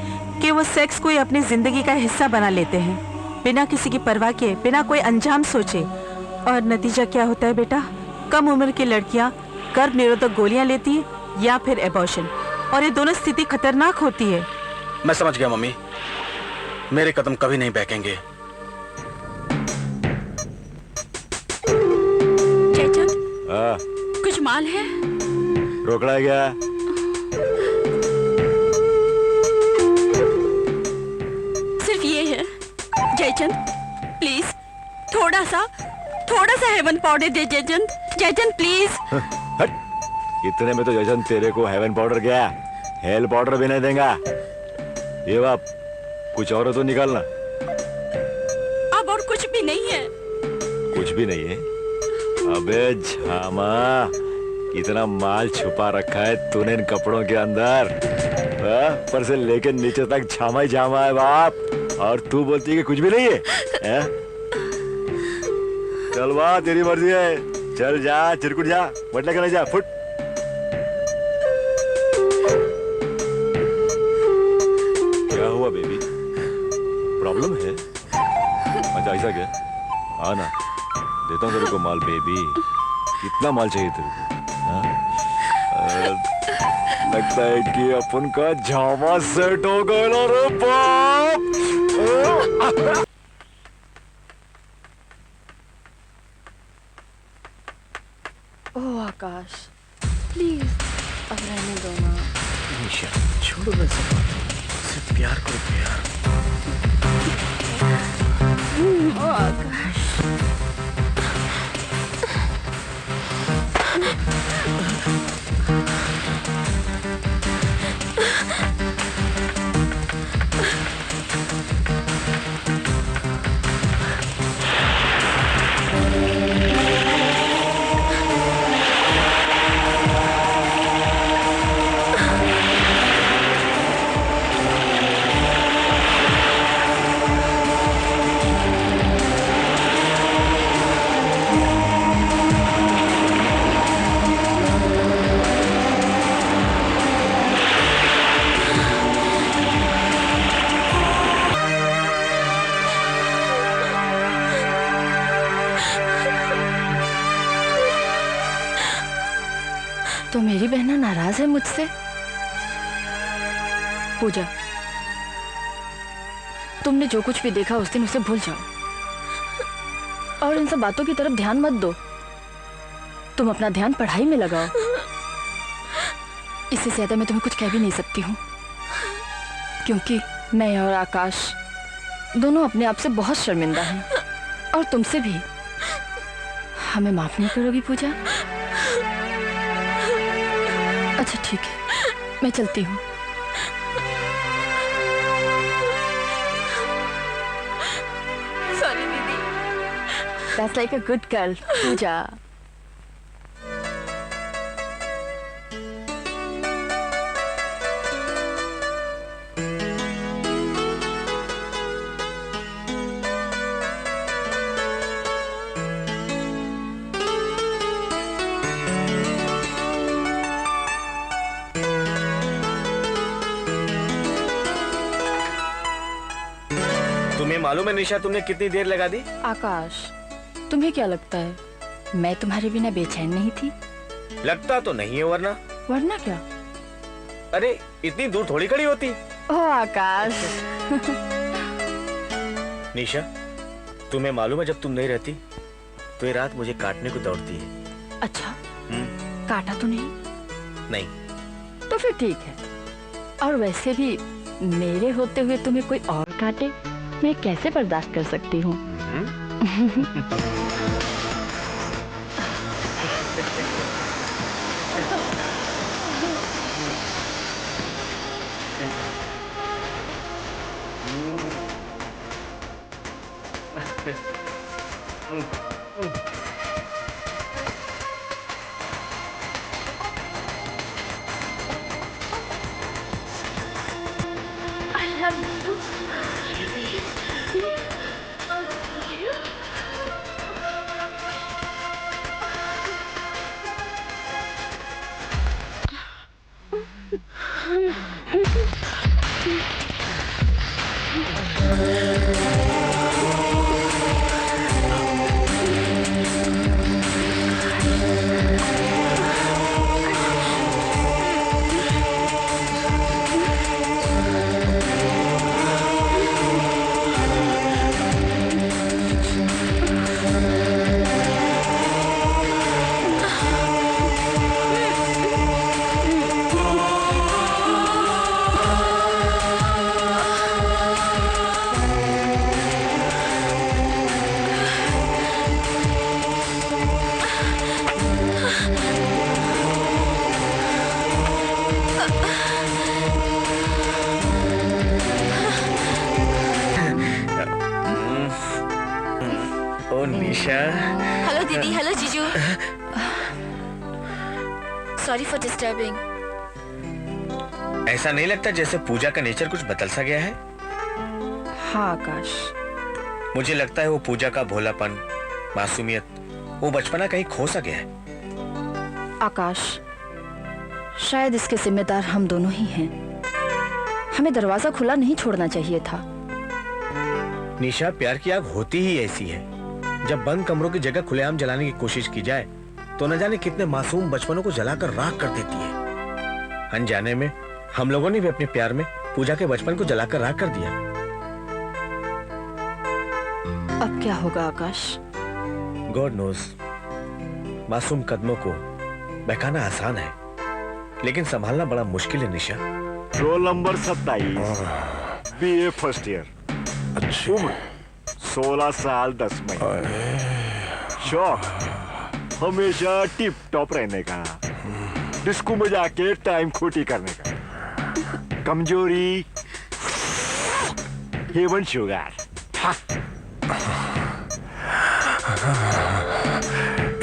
कि वो सेक्स को ही अपनी ज़िंदगी का हिस्सा बना लेते हैं, बिना किसी की परवाह किए, बिना कोई अंजाम सोचे। और नतीजा क्या होता है बेटा? कम उम्र की लड़कियाँ गर्भ निरोधक गोलियाँ लेती हैं या फिर एबॉर्शन, और ये दोनों स्थिति खतरनाक होती है। मैं समझ गया मम्मी, मेरे कदम कभी नहीं बहकेंगे। कुछ माल है? रोकड़ा है क्या? सिर्फ ये है। जयचंद प्लीज थोड़ा सा हेवन पाउडर दे जयचंद। जयचंद प्लीज। हट, इतने में तो जयचंद तेरे को हेवन पाउडर क्या, हेल पाउडर भी नहीं देगा। ये बाप, कुछ और तो निकालना। अब और कुछ भी नहीं है। कुछ भी नहीं है? अबे झामा, इतना माल छुपा रखा है तूने इन कपड़ों के अंदर, ऊपर से लेके नीचे तक झामा ही झामा है बाप, और तू बोलती है कि कुछ भी नहीं है? चल वाह, तेरी मर्जी है, चल जा, चिरकुट जा, बटले करने जा, फुट। क्या हुआ बेबी, प्रॉब्लम है? अच्छा ऐसा क्या? आना, देता हूँ तेरे को माल बेबी। कितना माल चाहिए तेरे को? लगता है कि अपन का झामा सेट हो गया ना रे बाप। ओह आकाश, प्लीज अब रहने दो ना। निशा छोड़ो ना, सिर्फ प्यार करो, प्यार। ओह आकाश, तो मेरी बहना नाराज है मुझसे? पूजा, तुमने जो कुछ भी देखा उस दिन उसे भूल जाओ और इन सब बातों की तरफ ध्यान मत दो। तुम अपना ध्यान पढ़ाई में लगाओ। इससे ज्यादा मैं तुम्हें कुछ कह भी नहीं सकती हूँ, क्योंकि मैं और आकाश दोनों अपने आप से बहुत शर्मिंदा हैं और तुमसे भी। हमें माफ नहीं करोगी पूजा? अच्छा ठीक है, मैं चलती हूँ। सॉरी दीदी। That's like a good girl, पूजा। तुम्हें मालूम है निशा तुमने कितनी देर लगा दी? आकाश, तुम्हें क्या लगता है मैं तुम्हारे बिना बेचैन नहीं थी? लगता तो नहीं है, वरना? वरना क्या? अरे इतनी दूर थोड़ी खड़ी होती। ओ आकाश। निशा, तुम्हें मालूम है जब तुम नहीं रहती तो ये रात मुझे काटने को दौड़ती है। अच्छा, काटा तो नहीं? नहीं। तो फिर ठीक है। और वैसे भी मेरे होते हुए तुम्हें कोई और काटे, मैं कैसे बर्दाश्त कर सकती हूँ? निशा। हेलो दीदी, हेलो जीजू। Sorry for disturbing. ऐसा नहीं लगता जैसे पूजा का नेचर कुछ बदल सा गया है? हाँ आकाश, मुझे लगता है वो पूजा का भोलापन, मासूमियत, वो बचपना कहीं खो सा गया है। आकाश, शायद इसके जिम्मेदार हम दोनों ही हैं। हमें दरवाजा खुला नहीं छोड़ना चाहिए था। निशा, प्यार की आग होती ही ऐसी है। जब बंद कमरों की जगह खुलेआम जलाने की कोशिश की जाए तो न जाने कितने मासूम बचपनों को जलाकर राख कर देती है। अनजाने में हम लोगों ने भी अपने प्यार में पूजा के बचपन को जलाकर राख कर दिया। अब क्या होगा आकाश? God knows. मासूम कदमों को बहकाना आसान है, लेकिन संभालना बड़ा मुश्किल है Nisha. Roll number 27, BA first year. उम्र 16 साल 10 महीने। शौक हमेशा टिप टॉप रहने का, डिस्को में जाके टाइम खोटी करने का। कमजोरी हेवन शुगर।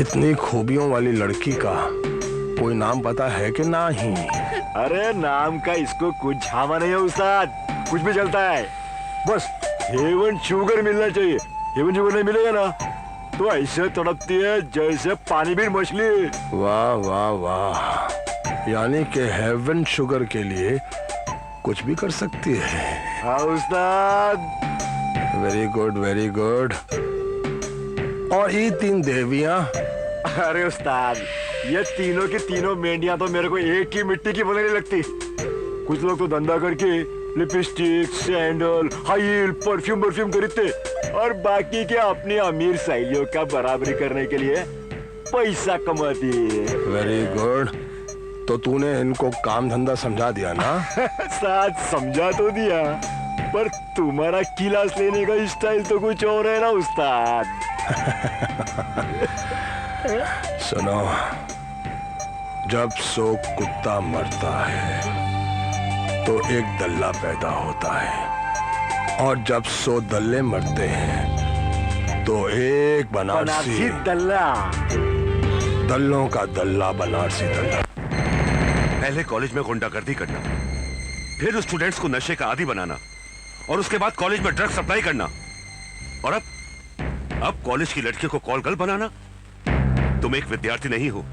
इतनी खूबियों वाली लड़की का कोई नाम पता है कि नहीं? अरे नाम का इसको कुछ झामा नहीं है उस्ताद, कुछ भी चलता है, बस हेवन शुगर मिलना चाहिए। हेवन शुगर नहीं मिलेगा ना तो ऐसे तड़पती है जैसे पानी भी मछली। वाह वाह वाह, यानी कि हेवन शुगर के लिए कुछ भी कर सकती है। हाँ उस्ताद। Very good very good. और ये 3 देवियां अरे उस्ताद, ये तीनों की तीनों मेंढियां तो मेरे को एक ही मिट्टी की बनने लगती। कुछ लोग तो धंधा करके lipstick, sandal, high heel, perfume खरीदते और बाकी के अपनी अमीर सहेलियों का बराबरी करने के लिए पैसा कमाती। Very good. तो तूने इनको काम धंधा समझा दिया ना? साथ समझा तो दिया, पर तुम्हारा क्लास लेने का स्टाइल तो कुछ और है ना उस्ताद। सुनो, जब सो कुत्ता मरता है तो एक दल्ला पैदा होता है, और जब 100 दल्ले मरते हैं तो एक बनारसी दल्ला। दल्लों का दल्ला बनारसी दल्ला। पहले कॉलेज में गुंडागर्दी करना, फिर स्टूडेंट्स को नशे का आदी बनाना, और उसके बाद कॉलेज में ड्रग सप्लाई करना, और अब कॉलेज की लड़कियों को कॉल गर्ल बनाना। तुम एक विद्यार्थी नहीं हो,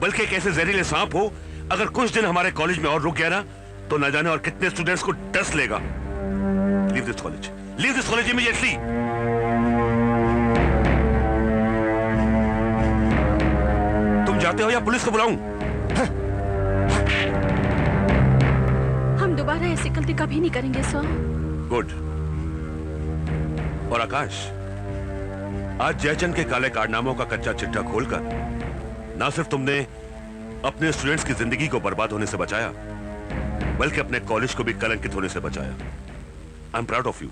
बल्कि एक ऐसे जहरीले सांप हो। अगर कुछ दिन हमारे कॉलेज में और रुक गया ना, तो न जाने और कितने स्टूडेंट्स को डस लेगा। Leave this college, leave this college immediately. तुम जाते हो या पुलिस को बुलाऊं? हम दोबारा ऐसी गलती कभी नहीं करेंगे सर। गुड। और आकाश, आज जयचंद के काले कारनामों का कच्चा चिट्ठा खोलकर ना सिर्फ तुमने अपने स्टूडेंट्स की जिंदगी को बर्बाद होने से बचाया, बल्कि अपने कॉलेज को भी कलंकित होने से बचाया। I am proud of you.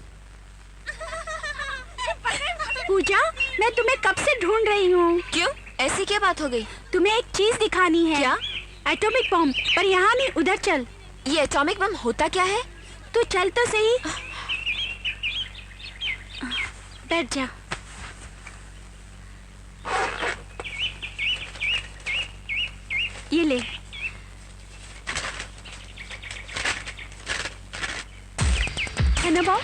Pooja, मैं तुम्हें कब से ढूंढ रही हूँ। क्यों? ऐसी क्या बात हो गई? तुम्हें एक चीज दिखानी है। क्या? एटॉमिक बम, पर यहाँ नहीं, उधर चल। ये एटॉमिक बम होता क्या है? तू चल तो सही। बैठ जा। ये ले। है ना बॉब?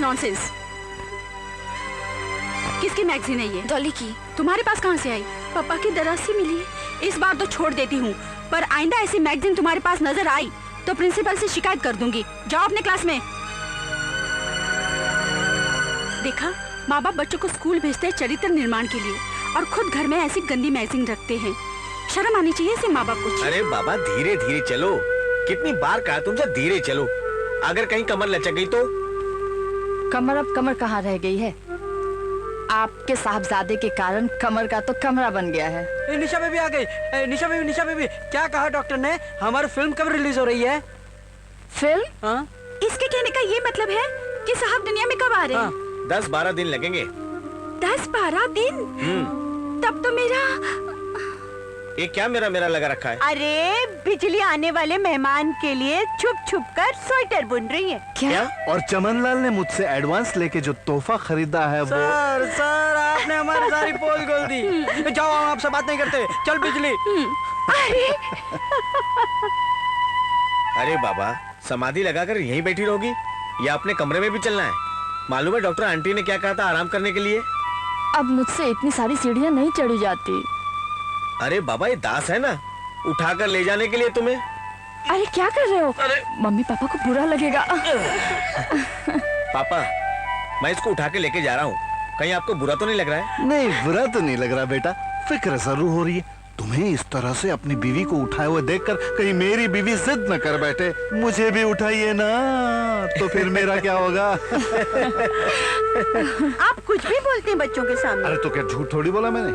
नॉनसेंस। किसकी मैगजीन है ये? डॉली की। तुम्हारे पास कहाँ से आई? पापा की दराज से मिली। इस बार तो छोड़ देती हूँ, पर आइंदा ऐसी मैगजीन तुम्हारे पास नजर आई तो प्रिंसिपल से शिकायत कर दूंगी। जाओ अपने क्लास में। देखा, माँ बाप बच्चों को स्कूल भेजते हैं चरित्र निर्माण के लिए, और खुद घर में ऐसी गंदी मैगजीन रखते हैं। शर्म आनी चाहिए इसे माँ बाप को। अरे बाबा, धीरे धीरे चलो। कितनी बार कहा तुमसे धीरे चलो। अगर कहीं कमर लचक गई तो? कमर अब कमर कहाँ रह गई है? आपके साहबजादे के कारण कमर का तो कमरा बन गया है। निशा बेबी आ गई। निशा बेबी क्या कहा डॉक्टर ने? हमारी फिल्म कब रिलीज हो रही है? फिल्म? हाँ? इसके कहने का ये मतलब है कि साहब दुनिया में कब आ रहे हैं? 10-12 दिन लगेंगे। 10-12 दिन? तब तो मेरा ये क्या मेरा लगा रखा है? अरे बिजली आने वाले मेहमान के लिए छुप छुप कर स्वेटर बुन रही है। क्या? और चमनलाल ने मुझसे एडवांस लेके जो तोहफा खरीदा है वो। सर आपने हमारी सारी पोल खोल दी। जाओ, हम आपसे बात नहीं करते। चल बिजली। अरे बाबा, समाधि लगाकर यहीं बैठी रहोगी या अपने कमरे में भी चलना है? मालूम है डॉक्टर आंटी ने क्या कहा था आराम करने के लिए? अब मुझसे इतनी सारी सीढ़ियाँ नहीं चढ़ी जाती। अरे बाबा, ये दास है ना, उठाकर ले जाने के लिए तुम्हें। अरे क्या कर रहे हो? मम्मी पापा को बुरा लगेगा। पापा, मैं इसको उठा के लेके जा रहा हूँ। कहीं आपको बुरा तो नहीं लग रहा है? नहीं, बुरा तो नहीं लग रहा बेटा। फिक्र जरूर हो रही है। तुम्हें इस तरह से अपनी बीवी को उठाए हुए देखकर कहीं मेरी बीवी जिद न कर बैठे, मुझे भी उठाइए ना, तो फिर मेरा क्या होगा? आप कुछ भी बोलते हैं बच्चों के सामने। अरे तो क्या झूठ थोड़ी बोला मैंने?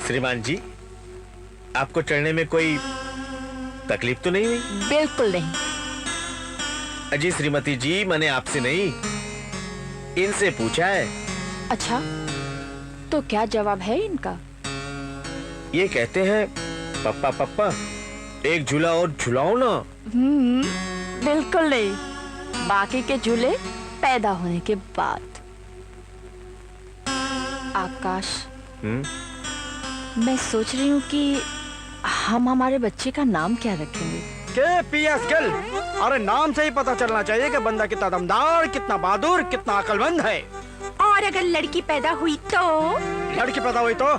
श्रीमान जी, आपको चढ़ने में कोई तकलीफ तो नहीं हुई? बिल्कुल नहीं। अजी श्रीमती जी, मैंने आपसे नहीं, इनसे पूछा है। अच्छा, तो क्या जवाब है इनका? ये कहते हैं पप्पा पप्पा एक झूला और झुलाओ ना। बिल्कुल नहीं, बाकी के झूले पैदा होने के बाद। आकाश, मैं सोच रही हूँ कि हम हमारे बच्चे का नाम क्या रखेंगे? के पीएस गिल, अरे नाम से ही पता चलना चाहिए कि बंदा कितना दमदार, कितना बहादुर, कितना अक्लमंद है। और अगर लड़की पैदा हुई तो? लड़की पैदा हुई तो?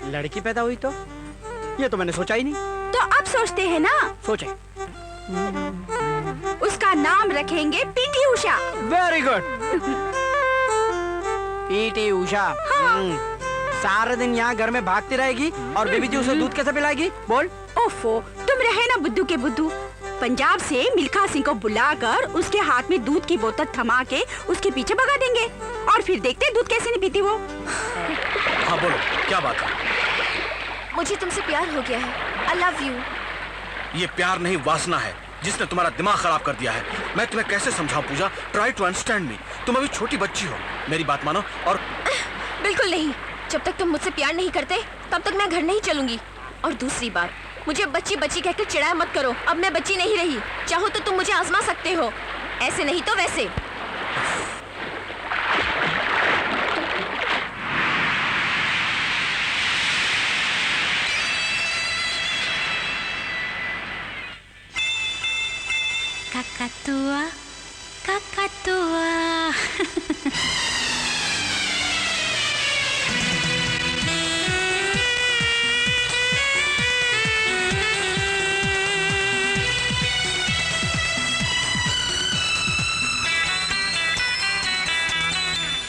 लड़की पैदा हुई तो? ये तो मैंने सोचा ही नहीं। तो अब सोचते हैं ना? सोचे। उसका नाम रखेंगे PT Usha. Very good. PT Usha. सारा दिन यहाँ घर में भागती रहेगी और बेबी जी उसे दूध कैसे पिलाएगी? बोल। ओफो, तुम रहे ना बुद्धू के बुद्धू। पंजाब से मिल्खा सिंह को बुलाकर उसके हाथ में दूध की बोतल थमा के उसके पीछे भगा देंगे और फिर देखते दूध कैसे नहीं पीती वो। हाँ बोलो, क्या बात है? मुझे तुमसे प्यार हो गया है। I love you. ये प्यार नहीं, वासना है जिसने तुम्हारा दिमाग खराब कर दिया है। मैं तुम्हें कैसे समझाऊं Pooja? Try to understand me. तुम अभी छोटी बच्ची हो, मेरी बात मानो। और बिल्कुल नहीं, जब तक तुम मुझसे प्यार नहीं करते तब तक मैं घर नहीं चलूंगी। और दूसरी बात, मुझे बच्ची बच्ची कहकर चिढ़ाया मत करो। अब मैं बच्ची नहीं रही। चाहो तो तुम मुझे आजमा सकते हो, ऐसे नहीं तो वैसे। Kakatua, kakatua.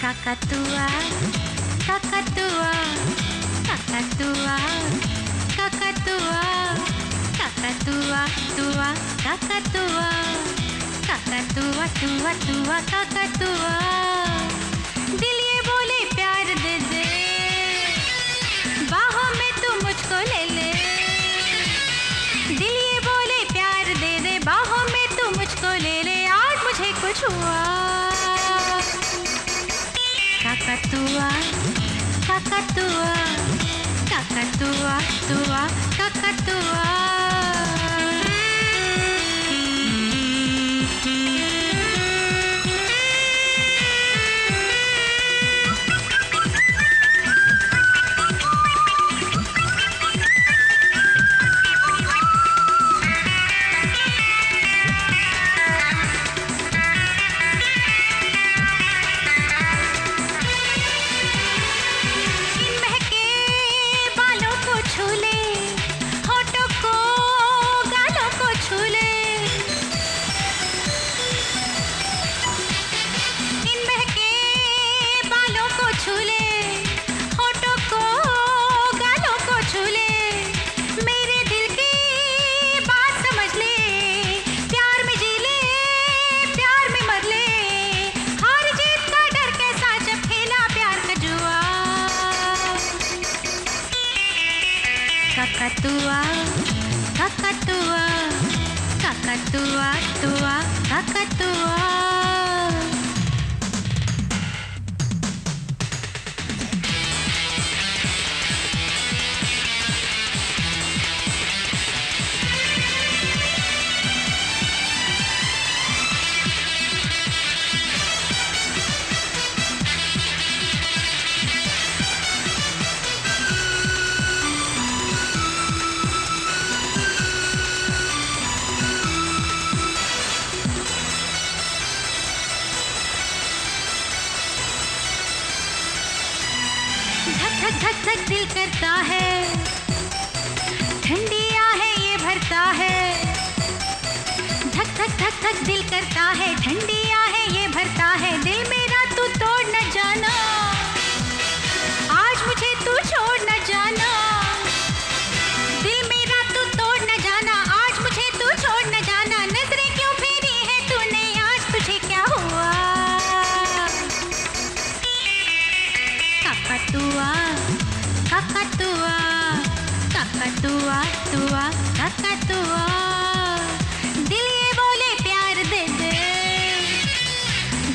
Kakatua, kakatua, kakatua, kakatua, kakatua, tua, kakatua, kakatua, tua, tua, kakatua. दिल ये बोले प्यार दे दे, बाहों में तू मुझको ले ले। दिल ये बोले प्यार दे दे, बाहों में तू मुझको ले ले। आज मुझे कुछ हुआ। Kakatua, kakatua, kakatua, tua, kakatua. Kakatua, kakatua, kakatua, tua, kakatua. धक धक धक दिल करता है, ठंडी आहें ये भरता है। धक धक धक धक दिल करता है, ठंडी आहें ये भरता है। दिल मेरा तू तोड़ न जाना, आज मुझे तू छोड़ न जाना। दिल मेरा तू तोड़ न जाना, आज मुझे तू छोड़ न जाना। नजरें क्यों फेरी है तूने, आज तुझे क्या हुआ? Kakatua, kakatua, kakatua, tua, kakatua. दिल ये बोले प्यार दे दे,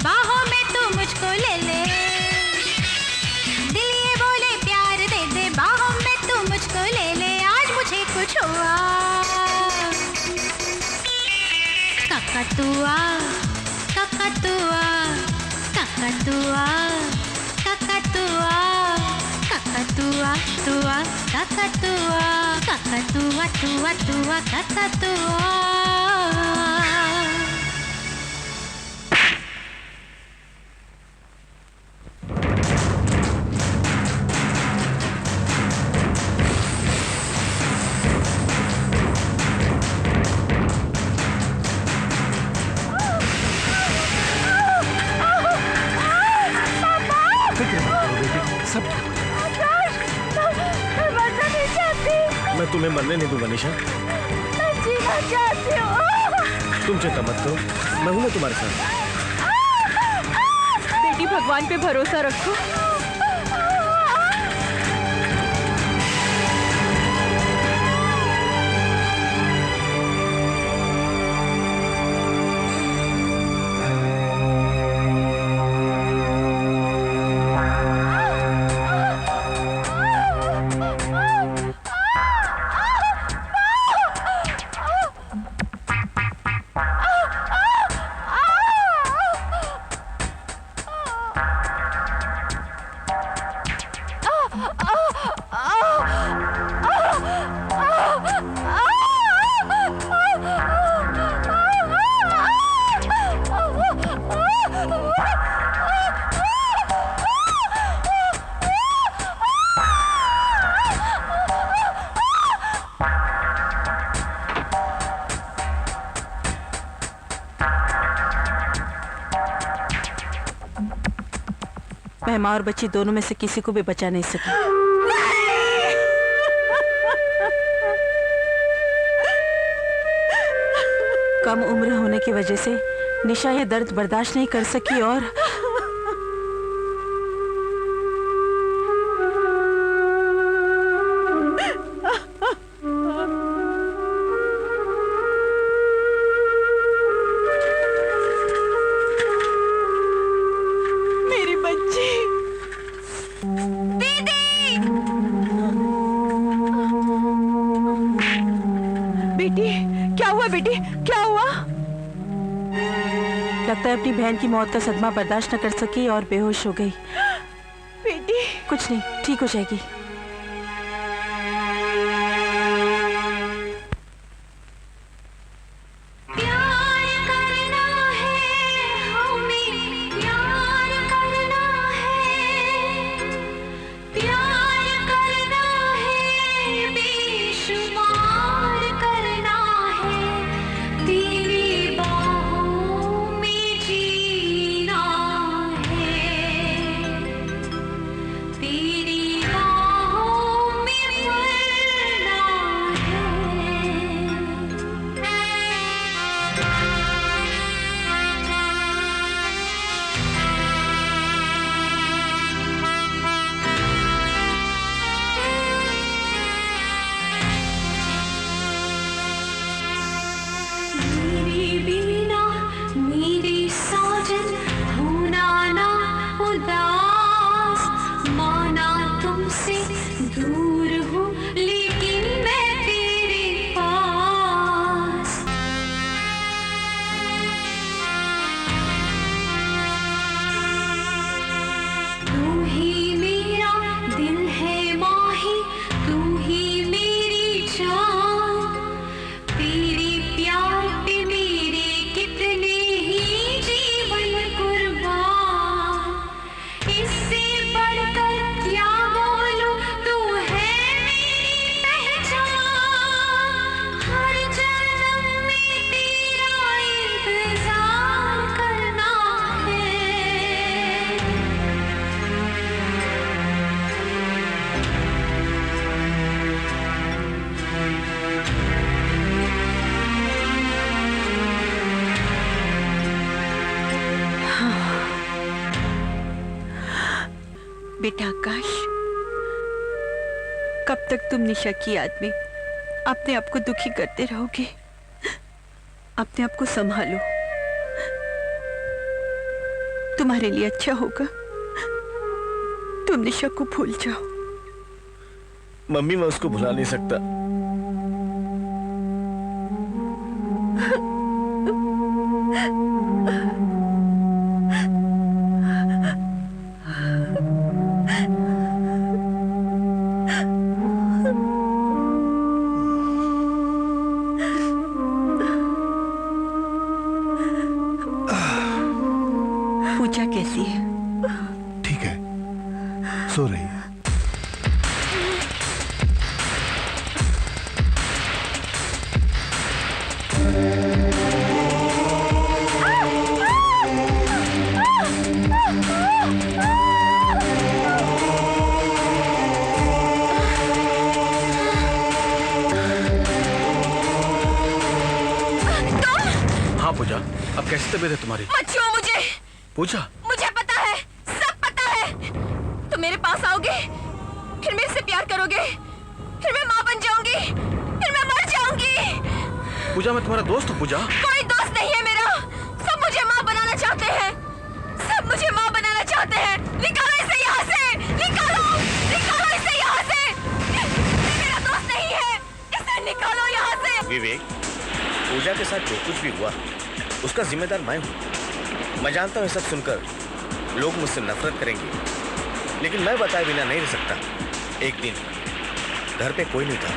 बाहों में तू मुझको ले ले। दिल ये बोले प्यार दे दे, बाहों में तू मुझको ककतुआ ककतुआ ककतुआ ककतुआ ककतुआ तुआ ककतुआ ककतुआ तुआ तुआ ककतुआ। मैं तुम्हें मरने नहीं दूंगा निशा। मैं जीना चाहती हूँ। तुम चिंता मत करो, मैं हूं ना तुम्हारे साथ। बेटी भगवान पे भरोसा रखो। मैं माँ और बच्ची दोनों में से किसी को भी बचा नहीं सकी। कम उम्र होने की वजह से निशा ये दर्द बर्दाश्त नहीं कर सकी और लगता है अपनी बहन की मौत का सदमा बर्दाश्त न कर सकी और बेहोश हो गई। बेटी कुछ नहीं, ठीक हो जाएगी। बेटा आकाश, कब तक तुम निशा की याद में अपने आप को दुखी करते रहोगे? अपने आप को संभालो, तुम्हारे लिए अच्छा होगा तुम निशा को भूल जाओ। मम्मी, मैं उसको भुला नहीं सकता। सो रही है। हाँ पूजा, अब कैसी तबीयत है तुम्हारी? मत छुओ मुझे। पूजा, मुझे पता है, सब पता है। तुम मेरे पास आओगे, फिर मेरे से प्यार करोगे, फिर मैं माँ बन जाऊंगी, फिर मैं मर जाऊंगी। पूजा मैं तुम्हारा दोस्त हूँ पूजा। कोई दोस्त नहीं है मेरा। सब मुझे माँ बनाना चाहते हैं, सब मुझे माँ बनाना चाहते हैं। निकालो इसे यहाँ से, निकालो, निकालो इसे यहाँ से। ये मेरा दोस्त नहीं है, इसे निकालो यहाँ से। विवेक, पूजा के साथ जो कुछ भी हुआ उसका जिम्मेदार मैं हूँ। मैं जानता हूँ सब सुनकर लोग मुझसे नफरत करेंगे, लेकिन मैं बताए बिना नहीं रह सकता। एक दिन घर पे कोई नहीं था,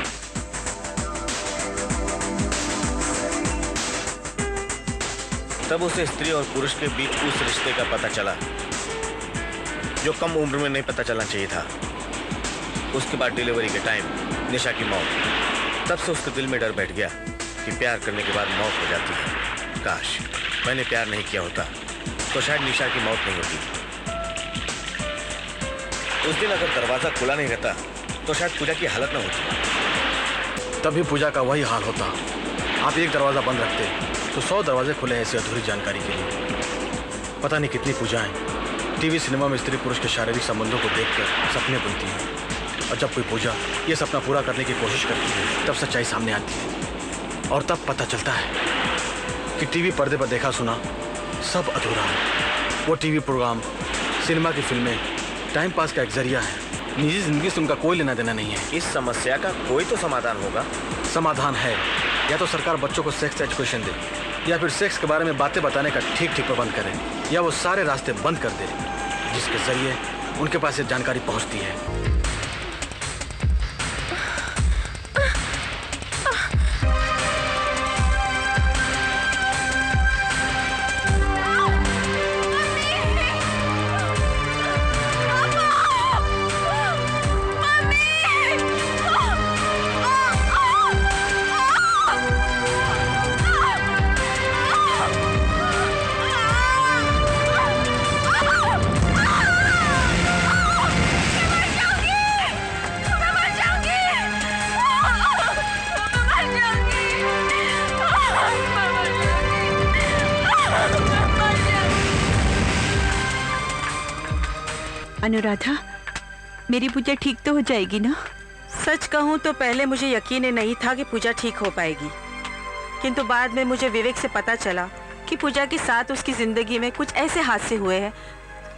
तब उसे स्त्री और पुरुष के बीच उस रिश्ते का पता चला जो कम उम्र में नहीं पता चलना चाहिए था। उसके बाद डिलीवरी के टाइम निशा की मौत। तब से उसके दिल में डर बैठ गया कि प्यार करने के बाद मौत हो जाती है। काश मैंने प्यार नहीं किया होता तो शायद निशा की मौत नहीं होती। उस दिन अगर दरवाजा खुला नहीं रहता तो शायद पूजा की हालत न होती। तभी पूजा का वही हाल होता। आप एक दरवाजा बंद रखते तो 100 दरवाजे खुले ऐसी अधूरी जानकारी के लिए। पता नहीं कितनी पूजाएं टीवी सिनेमा में स्त्री पुरुष के शारीरिक संबंधों को देखकर सपने बुनती हैं, और जब कोई पूजा ये सपना पूरा करने की कोशिश करती है तब सच्चाई सामने आती है, और तब पता चलता है कि टीवी पर्दे पर देखा सुना सब अधूरा है। वो टीवी प्रोग्राम, सिनेमा की फिल्में टाइम पास का एक जरिया है, निजी जिंदगी से उनका कोई लेना देना नहीं है। इस समस्या का कोई तो समाधान होगा। समाधान है, या तो सरकार बच्चों को सेक्स एजुकेशन दे, या फिर सेक्स के बारे में बातें बताने का ठीक ठीक प्रबंध करे, या वो सारे रास्ते बंद कर दे जिसके जरिए उनके पास ये जानकारी पहुंचती है। अनुराधा, मेरी पूजा ठीक तो हो जाएगी ना? सच कहूँ तो पहले मुझे यकीन ही नहीं था कि पूजा ठीक हो पाएगी, किंतु बाद में मुझे विवेक से पता चला कि पूजा के साथ उसकी जिंदगी में कुछ ऐसे हादसे हुए हैं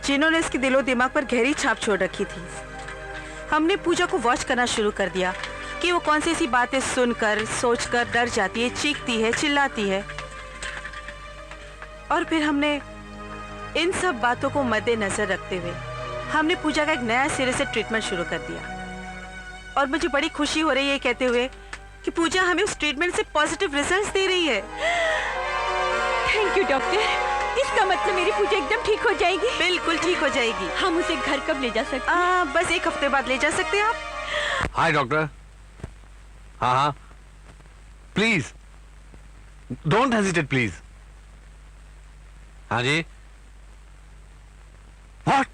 जिन्होंने उसके दिलो दिमाग पर गहरी छाप छोड़ रखी थी। हमने पूजा को वॉच करना शुरू कर दिया कि वो कौन सी ऐसी बातें सुनकर सोचकर डर जाती है, चीखती है, चिल्लाती है, और फिर हमने इन सब बातों को मद्देनजर रखते हुए हमने पूजा का एक नया सिरे से ट्रीटमेंट शुरू कर दिया। और मुझे बड़ी खुशी हो रही है कहते हुए कि पूजा हमें उस ट्रीटमेंट से पॉजिटिव रिजल्ट्स दे रही है। Thank you doctor. इसका मतलब मेरी पूजा एकदम ठीक हो जाएगी? बिल्कुल ठीक हो जाएगी। हम उसे घर कब ले जा सकते हैं? बस 1 हफ्ते बाद ले जा सकते हैं आप। हाय डॉक्टर। हाँ हाँ प्लीज डोंट हेजिटेट प्लीज। हाँ जी। व्हाट?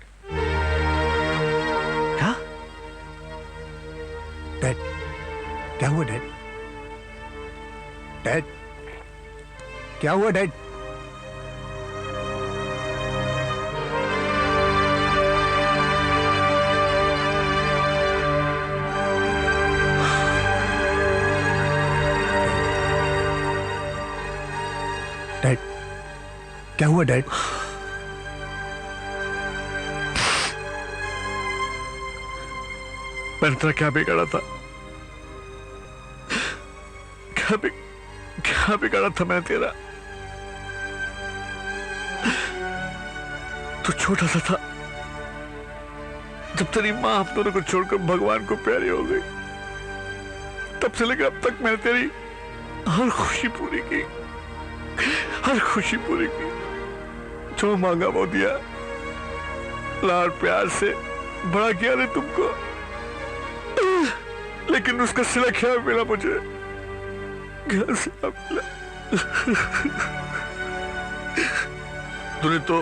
क्या? डैड, क्या हुआ डैड? डैड, क्या हुआ डैड? डैड, क्या हुआ डैड? मैंने तेरा क्या बिगाड़ा था? क्या बिगाड़ा था मैं तेरा? तू छोटा सा था जब तेरी माँ हम दोनों को छोड़कर भगवान को प्यारी हो गई। तब से लेकर अब तक मैंने तेरी हर खुशी पूरी की, हर खुशी पूरी की। जो मांगा वो दिया, लाड प्यार से बड़ा किया रे तुमको, लेकिन उसका सिला क्या मिला मुझे? क्या सिला मिला? तूने तो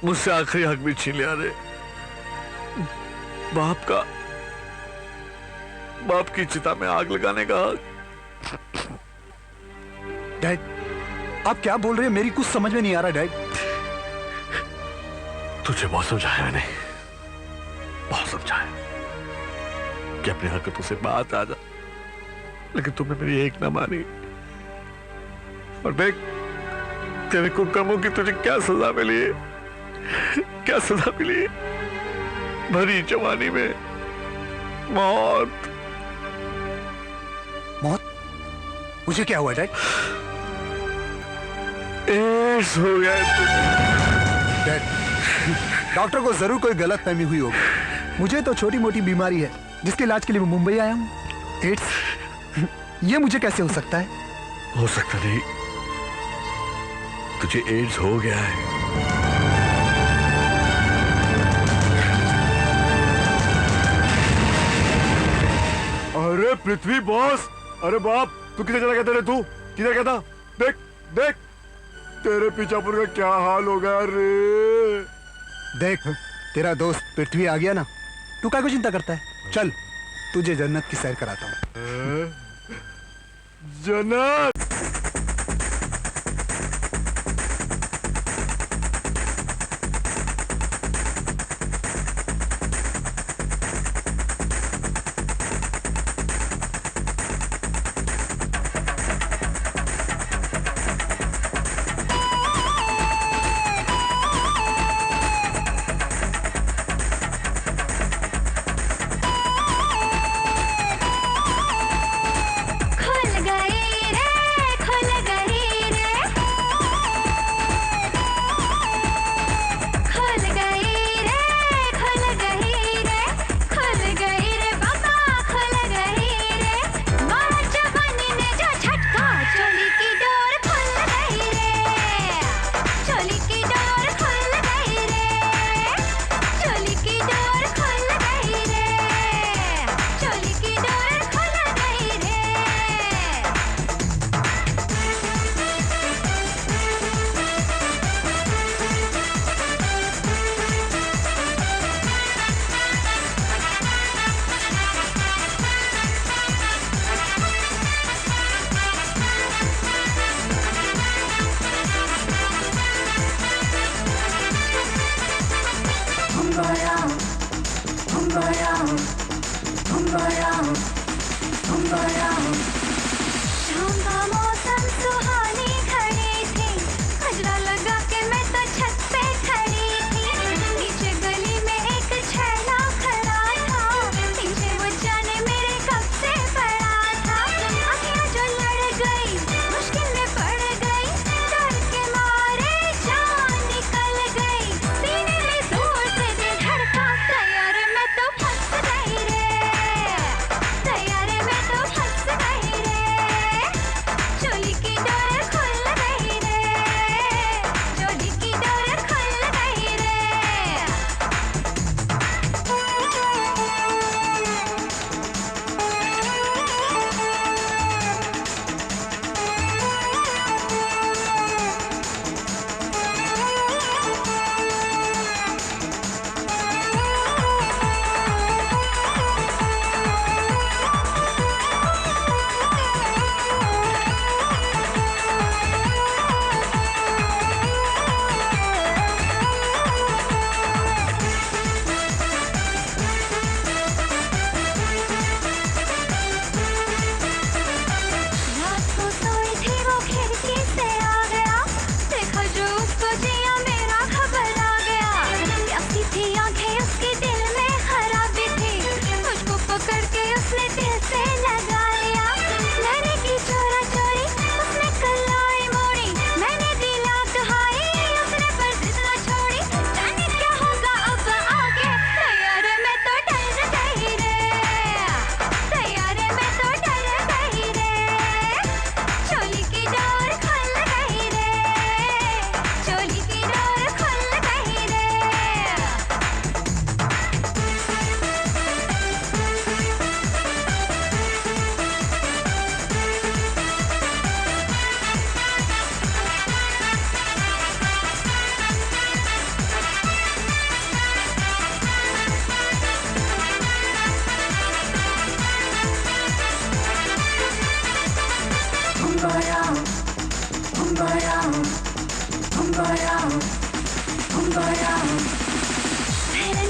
मुझसे आखिरी हक भी छीन लिया रे। बाप की चिता में आग लगाने का हक। डैड, आप क्या बोल रहे हैं? मेरी कुछ समझ में नहीं आ रहा डैड। तुझे बहुत समझाया मैंने, बहुत समझाया कि अपनी हरकतों से बात आ जा, लेकिन तुमने मेरी एक ना मानी। और देख तेरे कुकर्मों की तुझे क्या सजा मिली है, क्या सजा मिली है? भरी जवानी में मौत। मौत? मुझे क्या हुआ डैड? एड्स हो गया है तुझे। डैड, डॉक्टर को जरूर कोई गलतफहमी हुई होगी। मुझे तो छोटी मोटी बीमारी है जिसके इलाज के लिए मैं मुंबई आया हूँ। एड्स? ये मुझे कैसे हो सकता है? हो सकता नहीं, तुझे एड्स हो गया है। अरे पृथ्वी बॉस, अरे बाप, तू किधर चला गया? तू किधर गया था? देख देख तेरे पीछापुर का क्या हाल हो गया रे। देख, तेरा दोस्त पृथ्वी आ गया ना, तू क्या को चिंता करता है? चल तुझे जन्नत की सैर कराता हूँ। जन्नत? खुल गए रे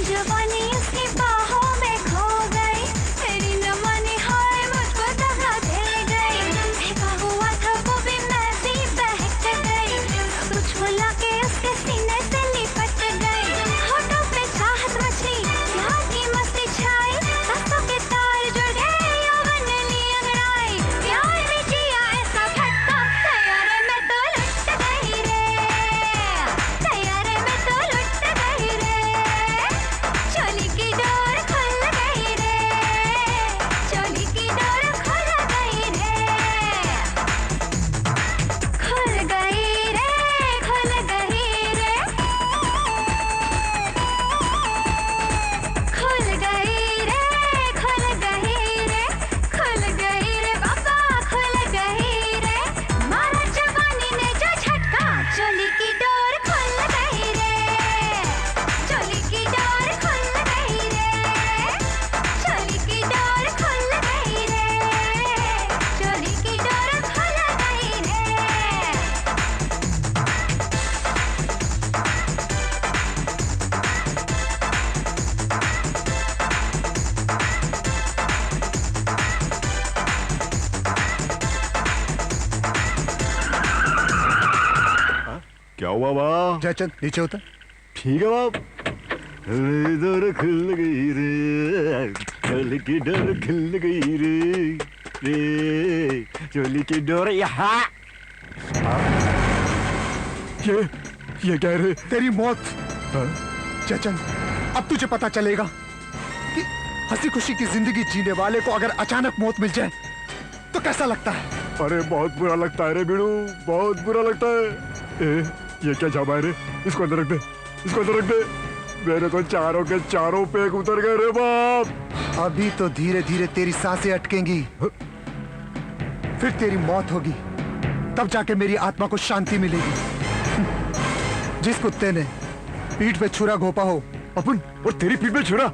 जवानी उसकी बाहों में खो गई, तेरी न मानी हाय मुझको दगा दे गई। फेंका हुआ था वो भी मैं भी बहक गई, कुछ भुला के उसके सीने से लिपट गई। होठों पे चाहत मची, प्यार की मस्ती छाई, सांसों के तार जुड़े यौवन ली अंगड़ाई। प्यार में जिया ऐसा झटका, तैयारे में तो लुट गई रे, तैयारे में तो लुट गई रे। चोली की डोर खुल गई रे, चोली की डोर खुल गई रे, खुल गई रे, खुल गई रे, खुल गई रे, खुल गई रे, खुल गई रे बाबा, खुल गई रे। मारा जवानी ने जो झटका, चोली की डोर खुल गई रे, चोली की डोर खुल गई रे, चोली की डोर खुल गई रे, चोली की डोर खुल गई रे। क्या हुआ बाप? जयचंद नीचे उतर। ठीक है बाप। डर खुल गई रे, चोली की डोर खुल गई रे, रे चोली की डोर यहाँ। ये क्या रे? तेरी मौत। जयचंद, अब तुझे पता चलेगा कि हंसी खुशी की जिंदगी जीने वाले को अगर अचानक मौत मिल जाए तो कैसा लगता है। अरे बहुत बुरा लगता है रे बीड़ू, बहुत बुरा लगता है। ये क्या जामा है रे? इसको अंदर रख दे, इसको अंदर रख दे। मेरे तो चारों के चारों पेग उतर गए रे बाप। अभी तो धीरे धीरे तेरी सांसें अटकेंगी, फिर तेरी मौत होगी, तब जाके मेरी आत्मा को शांति मिलेगी। जिस कुत्ते ने पीठ पे छुरा घोपा हो अपन, और तेरी पीठ पे छुरा?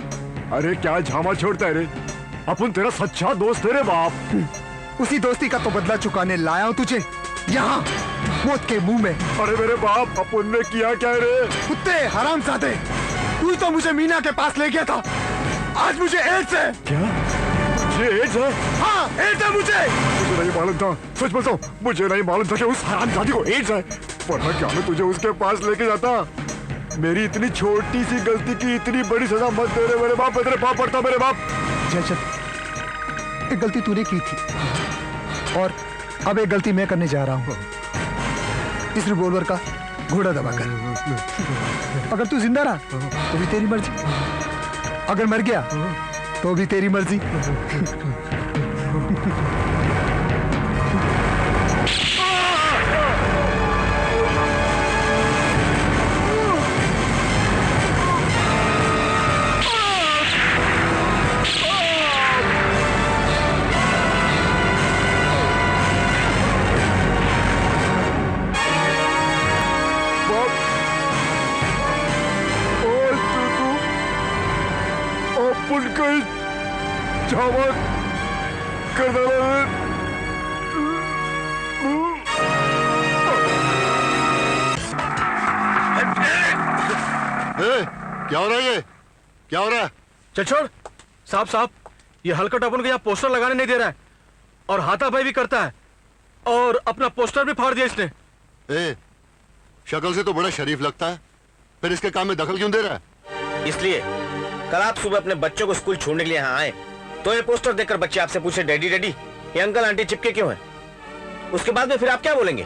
अरे क्या झामा छोड़ता है रे? अपन तेरा सच्चा दोस्त है रे बाप। उसी दोस्ती का तो बदला चुकाने लाया हूं तुझे यहाँ, मौत के मुंह में। अरे मेरे बाप, अपन ने किया क्या रे? कुत्ते हरामजादे, तू तो मुझे मीना के पास ले गया था, आज मुझे एड्स है। क्या? ये एड्स है? हाँ, एड्स है मुझे नहीं मालूम था, सच बताओ, मुझे नहीं मालूम था कि उस हरामजादी को एड्स है, वरना क्या मैं तुझे उसके पास लेके जाता। मेरी इतनी छोटी सी गलती की इतनी बड़ी सजा मत दे रे मेरे बाप, मैं तेरे पाप पड़ता मेरे बाप। जयचंद, एक गलती तूने की थी और अब एक गलती मैं करने जा रहा हूँ। इस रिवॉल्वर का घोड़ा दबाकर। अगर तू जिंदा रहा तो भी तेरी मर्जी, अगर मर गया तो भी तेरी मर्जी। क्या हो रहा है? ये क्या हो रहा है? चल छोड़। साहब ये हलकट अपन को यहाँ पोस्टर लगाने नहीं दे रहा है और हाथापाई भी करता है और अपना पोस्टर भी फाड़ दिया इसने। शक्ल से तो बड़ा शरीफ लगता है, फिर इसके काम में दखल क्यों दे रहा है? इसलिए कल आप सुबह अपने बच्चों को स्कूल छोड़ने के लिए यहाँ आए तो ये पोस्टर देखकर बच्चे आपसे पूछे डैडी डैडी ये अंकल आंटी चिपके क्यों हैं? उसके बाद में फिर आप क्या बोलेंगे?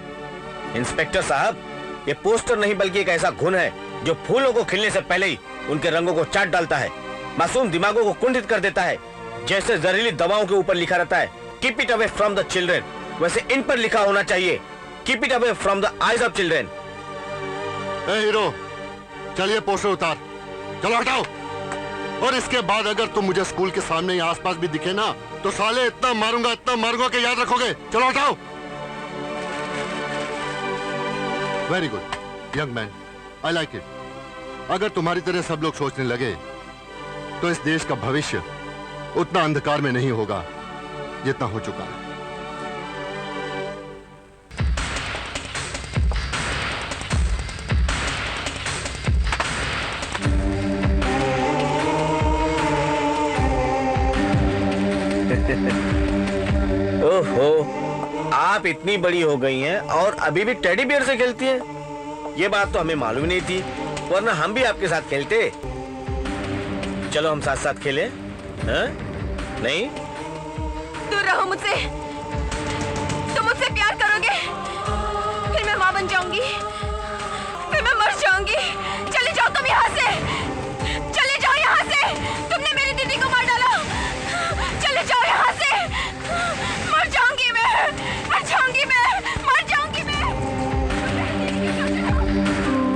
इंस्पेक्टर साहब, ये पोस्टर नहीं बल्कि एक ऐसा घुन है जो फूलों को खिलने से पहले ही उनके रंगों को चाट डालता है, मासूम दिमागों को कुंठित कर देता है। जैसे जहरीली दवाओं के ऊपर लिखा रहता है keep it away from the children, वैसे इन पर लिखा होना चाहिए keep it away from the eyes of children. Hero, चलिए पोस्टर उतार, चलो हटाओ। और इसके बाद अगर तुम मुझे स्कूल के सामने या आसपास भी दिखे ना तो साले इतना मारूंगा कि याद रखोगे। चलो हटाओ। Very good young man, I like it. अगर तुम्हारी तरह सब लोग सोचने लगे तो इस देश का भविष्य उतना अंधकार में नहीं होगा जितना हो चुका है। ओहो, आप इतनी बड़ी हो गई हैं और अभी भी टेडी बियर से खेलती हैं? ये बात तो हमें मालूम नहीं थी, वरना हम भी आपके साथ खेलते। चलो हम साथ साथ खेलें, हाँ? नहीं? दूर रहो मुझसे। तुम मुझसे प्यार करोगे, फिर मैं माँ बन जाऊंगी, फिर मैं मर जाऊंगी। चले जाओ तुम यहाँ से, चले जाओ यहाँ से। तुमने मेरी दीदी को मार डाला। चले जाओ यहाँ से। मर जाऊंगी मैं, मर जाऊंगी मैं, मर जाऊंगी मैं।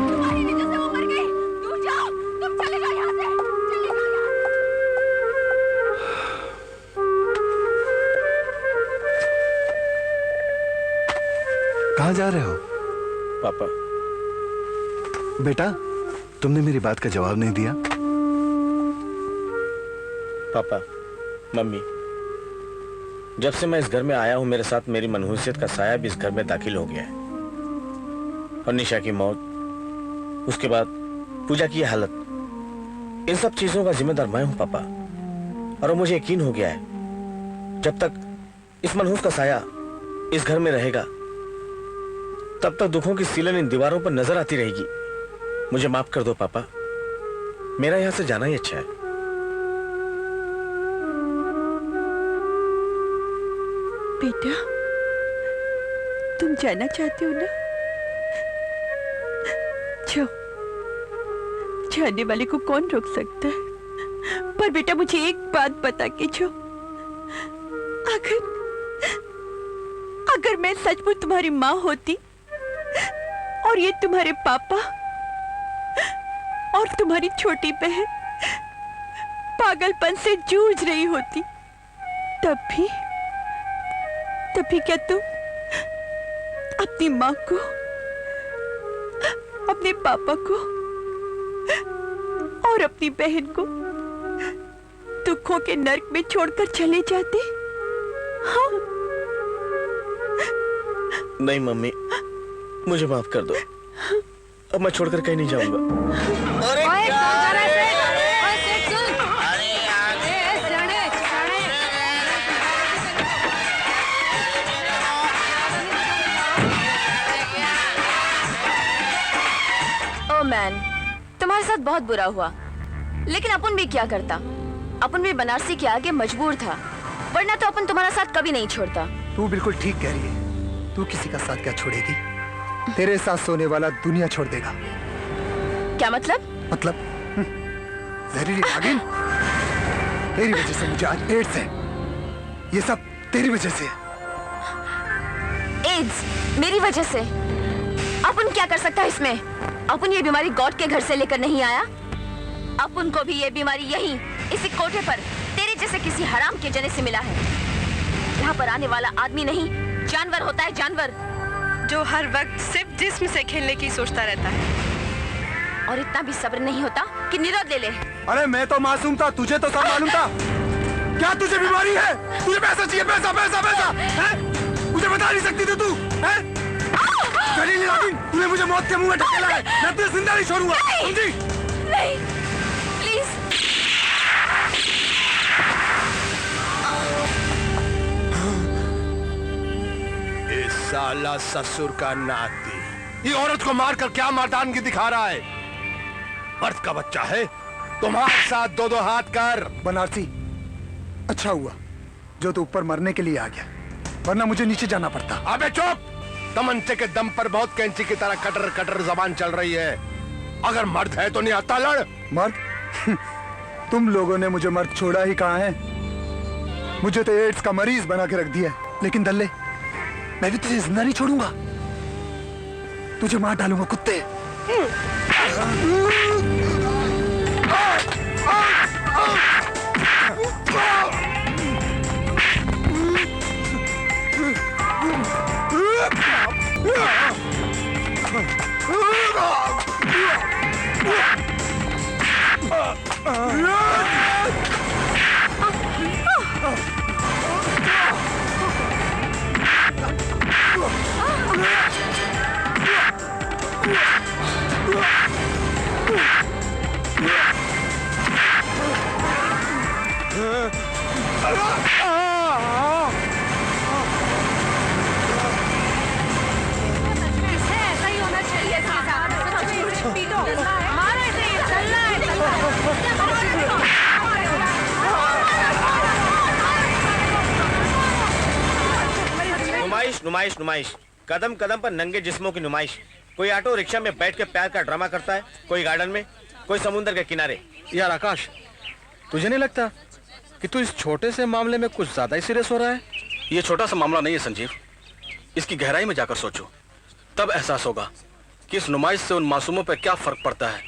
तुम्हारी वजह से वो मर गई। दूर जाओ, तुम चले जाओ यहाँ से, चले जाओ यहाँ से। कहाँ जा रहे हो? पापा। बेटा, तुमने मेरी बात का जवाब नहीं दिया। पापा, मम्मी, जब से मैं इस घर में आया हूं मेरे साथ मेरी मनहूसियत का साया भी इस घर में दाखिल हो गया है। और निशा की मौत, उसके बाद पूजा की हालत, इन सब चीजों का जिम्मेदार मैं हूं पापा। और मुझे यकीन हो गया है जब तक इस मनहूस का साया इस घर में रहेगा तब तक दुखों की सीलन इन दीवारों पर नजर आती रहेगी। मुझे माफ कर दो पापा, मेरा यहां से जाना ही अच्छा है। बेटा, तुम जाना चाहते हो ना? जाओ, जाने वाले को कौन रोक सकता है? पर बेटा मुझे एक बात बता के जाओ, अगर मैं सचमुच तुम्हारी माँ होती और ये तुम्हारे पापा और तुम्हारी छोटी बहन पागलपन से जूझ रही होती, तब भी क्या तुम अपनी माँ को, अपने पापा को और अपनी बहन को दुखों के नर्क में छोड़कर चले जाते? हाँ? नहीं मम्मी, मुझे माफ कर दो, अब मैं छोड़कर कहीं नहीं जाऊंगा। अरे ओ मैन, तुम्हारे साथ बहुत बुरा हुआ, लेकिन अपन भी क्या करता? अपन भी बनारसी के आगे मजबूर था, वरना तो अपन तुम्हारा साथ कभी नहीं छोड़ता। तू बिल्कुल ठीक कह रही है। तू किसी का साथ क्या छोड़ेगी? तेरे साथ सोने वाला दुनिया छोड़ देगा। क्या मतलब? मतलब जहरीली नागिन, तेरी वजह से मुझे आज एड्स है। ये सब तेरी वजह से है। एड्स मेरी वजह से? अपन क्या कर सकता है इसमें? अपन ये बीमारी गॉड के घर से लेकर नहीं आया। अपन को भी ये बीमारी यहीं इसी कोठे पर तेरे जैसे किसी हराम के जने से मिला है। यहाँ पर आने वाला आदमी नहीं, जानवर होता है, जानवर, जो हर वक्त सिर्फ जिस्म से खेलने की सोचता रहता है। और इतना भी सब्र नहीं होता कि निरोध ले ले। अरे मैं तो मासूम था, तुझे तो सब मालूम था। क्या तुझे बीमारी है? तुझे पैसा चाहिए, पैसा पैसा पैसा है? मुझे बता नहीं सकती थी तू? तूने मुझे मौत के मुंह में ढकेला है, मैं तुझे जिंदा नहीं छोड़ूंगा, समझी? नहीं, प्लीज। इस साला ससुर का नाती ये औरत को मारकर क्या मर्दानगी दिखा रहा है? मर्द का बच्चा है, तुम्हारे साथ दो दो हाथ कर। बनारसी, अच्छा हुआ जो तू ऊपर मरने के लिए आ गया, वरना मुझे नीचे जाना पड़ता। अबे चुप! तमंचे के दम पर बहुत कैंची की तरह कटर कटर जबान चल रही है। अगर मर्द है तो नहीं आता लड़। मर्द? तुम लोगों ने मुझे मर्द छोड़ा ही कहाँ है? मुझे तो एड्स का मरीज बना के रख दिया है। लेकिन दल्ले, मैं भी तुझे जिंदा नहीं छोड़ूंगा, तुझे मार डालूंगा कुत्ते। नुमाइश नुमाइश, कदम कदम पर नंगे जिस्मों की नुमाइश। कोई ऑटो रिक्शा में बैठ के प्यार का ड्रामा करता है, कोई गार्डन में, कोई समुद्र के किनारे। यार आकाश, तुझे नहीं लगता कि तू इस छोटे से मामले में कुछ ज्यादा ही सीरियस हो रहा है? ये छोटा सा मामला नहीं है संजीव, इसकी गहराई में जाकर सोचो, तब एहसास होगा कि इस नुमाइश से उन मासूमों पर क्या फर्क पड़ता है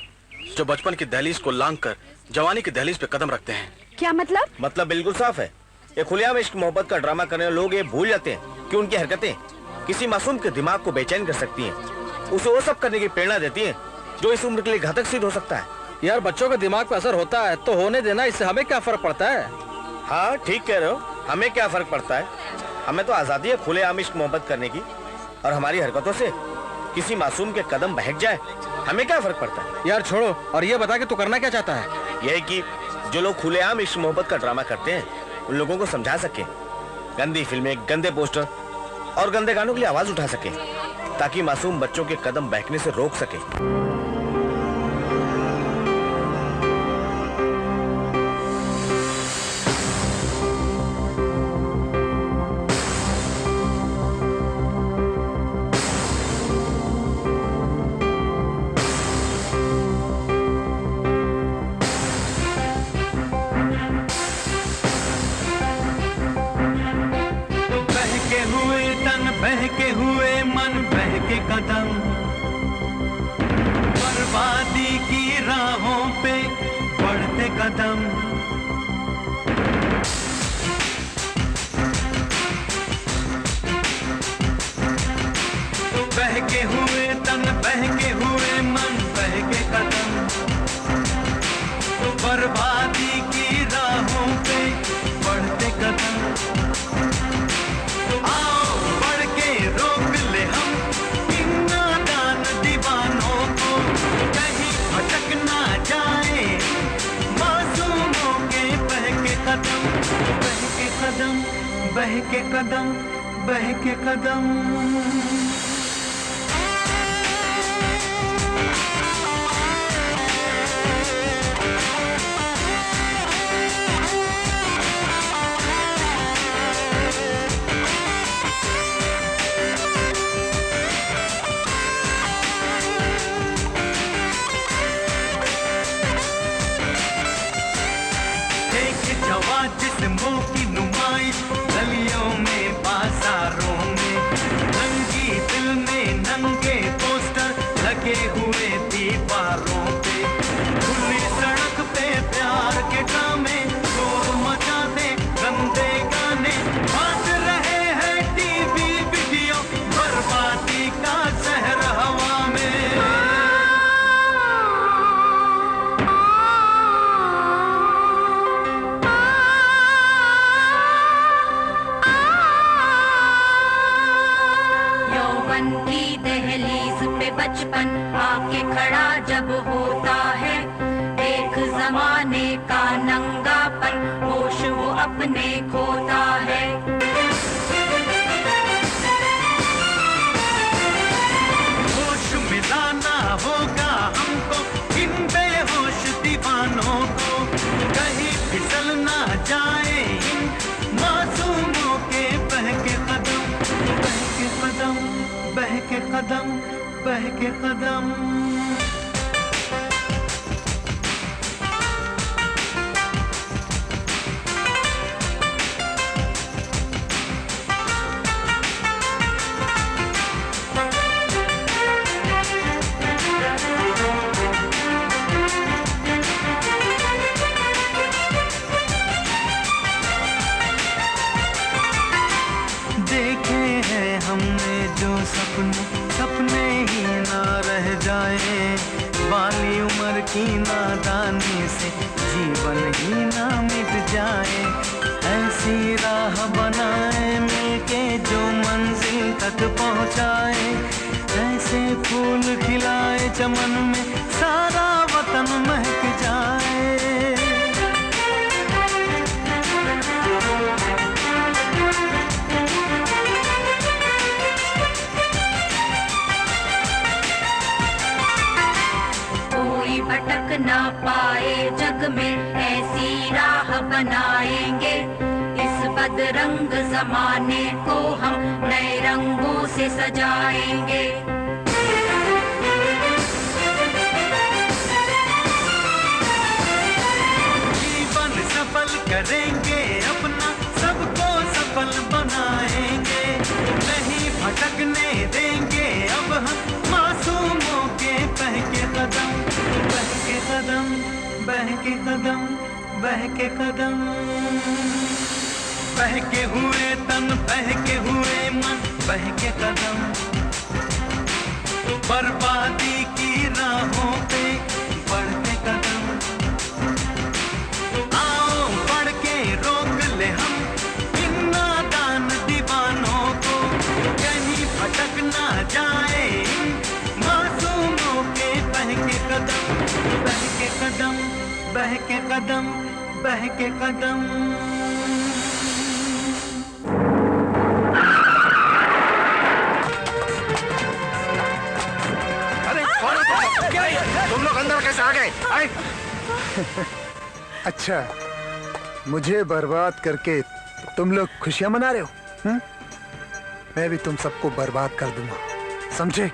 जो बचपन की दहलीज को लांघ कर जवानी की दहलीज पे कदम रखते हैं। क्या मतलब? मतलब बिल्कुल साफ है। ये खुलेआम इश्क मोहब्बत का ड्रामा करने वाले लोग ये भूल जाते हैं कि उनकी हरकतें किसी मासूम के दिमाग को बेचैन कर सकती हैं, उसे वो सब करने की प्रेरणा देती हैं जो इस उम्र के लिए घातक सिद्ध हो सकता है। यार बच्चों के दिमाग पे असर होता है तो होने देना, इससे हमें क्या फर्क पड़ता है? हाँ ठीक कह रहे हो, हमें क्या फर्क पड़ता है? हमें तो आजादी है खुलेआम इश्क मोहब्बत करने की, और हमारी हरकतों से किसी मासूम के कदम बहक जाए, हमें क्या फर्क पड़ता है? यार छोड़ो और ये बता कि तू करना क्या चाहता है? यह कि जो लोग खुलेआम इश्क मोहब्बत का ड्रामा करते हैं उन लोगों को समझा सके, गंदी फिल्में, गंदे पोस्टर और गंदे गानों के लिए आवाज उठा सके, ताकि मासूम बच्चों के कदम बहकने से रोक सके। बहके हुए मन, बहके कदम, बर्बादी की राहों पे बढ़ते कदम। बहके हुए तन, बहके हुए मन, बहके कदम, बर्बादी की राहों पे बढ़ते कदम। बहके कदम, बहके कदम। जिस्मों की नुमाइश गलियों में, बाजारों में, नंगी दिल में नंगे पोस्टर लगे हुए दीवारों पे, खुली सड़क पे प्यार के ड्रामे शोर मचाते गंदे गाने, बाज रहे हैं टीवी वीडियो, बर्बादी का जहर हवा में। बचपन आके खड़ा जब होता है, एक जमाने का नंगापन, होश वो अपने खोता है। होश मिलाना होगा हमको इन बेहोश दीवानों को, कहीं फिसल ना जाए इन मासूमों के बहके कदम, बहके कदम, बहके कदम, बहके कदम। देखे हैं हमने जो सपने, सपने ही ना रह जाए, बाली उम्र की नादानी से जीवन ही ना मिट जाए, ऐसी राह बनाए मिलके जो मंजिल तक पहुंचाए, ऐसे फूल खिलाए चमन में सारा वतन महक जाए। भटक ना पाए जग में, ऐसी राह बनाएंगे इस बदरंग जमाने को हम नए रंगों से सजाएंगे। जीवन सफल करेंगे अपना, सबको सफल बनाएंगे, नहीं भटकने देंगे अब हम मासूमों के बहके कदम, बहके कदम, बहके कदम, बहके कदम। बहके हुए तन, बहके हुए मन, बहके कदम, बर्बादी की राहों पे बढ़ते कदम। आओ बढ़ के रोक ले हम इन नादान दीवानों को, कहीं भटक ना जाए इन मासूमों के बहके कदम, बहके कदम, बहके कदम, बहके कदम। अरे कौन हो क्या तुम लोग अंदर कैसे आ गए? आए? अच्छा, मुझे बर्बाद करके तुम लोग खुशियां मना रहे हो? मैं भी तुम सबको बर्बाद कर दूंगा, समझे?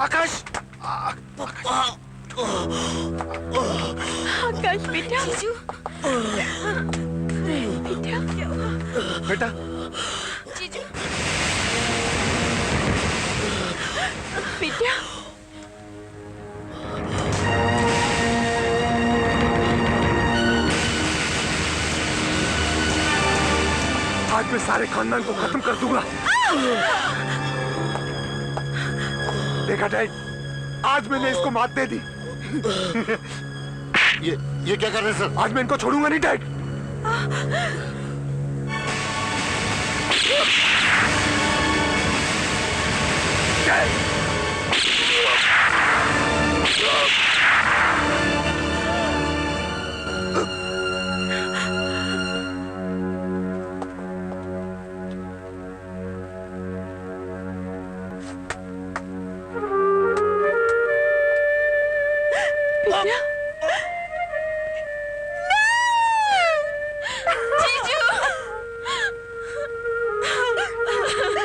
आकाश, आकाश बेटा, जीजू बेटा, बेटा जीजू बेटा। आज मैं सारे खानदान को खत्म कर दूंगा। देखा डैड, आज मैंने इसको मात दे दी। ये क्या कर रहे हैं सर? आज मैं इनको छोड़ूंगा नहीं डैड।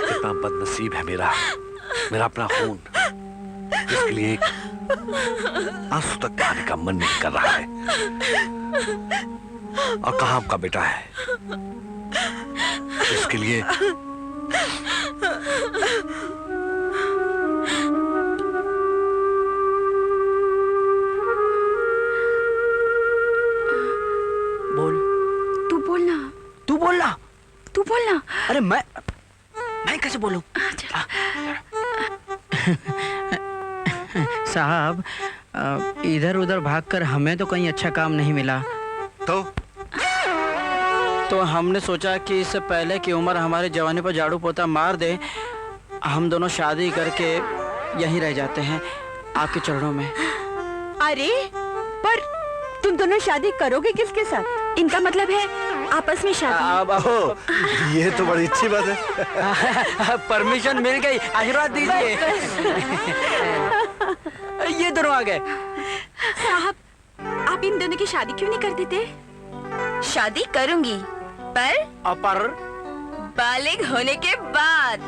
कितना बदनसीब है मेरा अपना खून, इसके लिए आंसू तक बहाने का मन नहीं कर रहा है। और कहाँ आपका बेटा है? इसके लिए बोल। तू बोलना। तू बोलना। तू बोलना। अरे मैं कैसे बोलूं? साहब, इधर उधर भागकर हमें तो कहीं अच्छा काम नहीं मिला, तो हमने सोचा कि इससे पहले कि उम्र हमारे जवानी पर झाड़ू पोता मार दे, हम दोनों शादी करके यहीं रह जाते हैं आपके चरणों में। अरे पर तुम दोनों शादी करोगे किसके साथ? इनका मतलब है आपस में शादी। ये तो बड़ी अच्छी बात है। परमिशन मिल गई, आशीर्वाद दीजिए। ये दोनों आ गए। साहब, आप इन दोनों की शादी क्यों नहीं कर देते? शादी करूंगी, पर बालिग होने के बाद।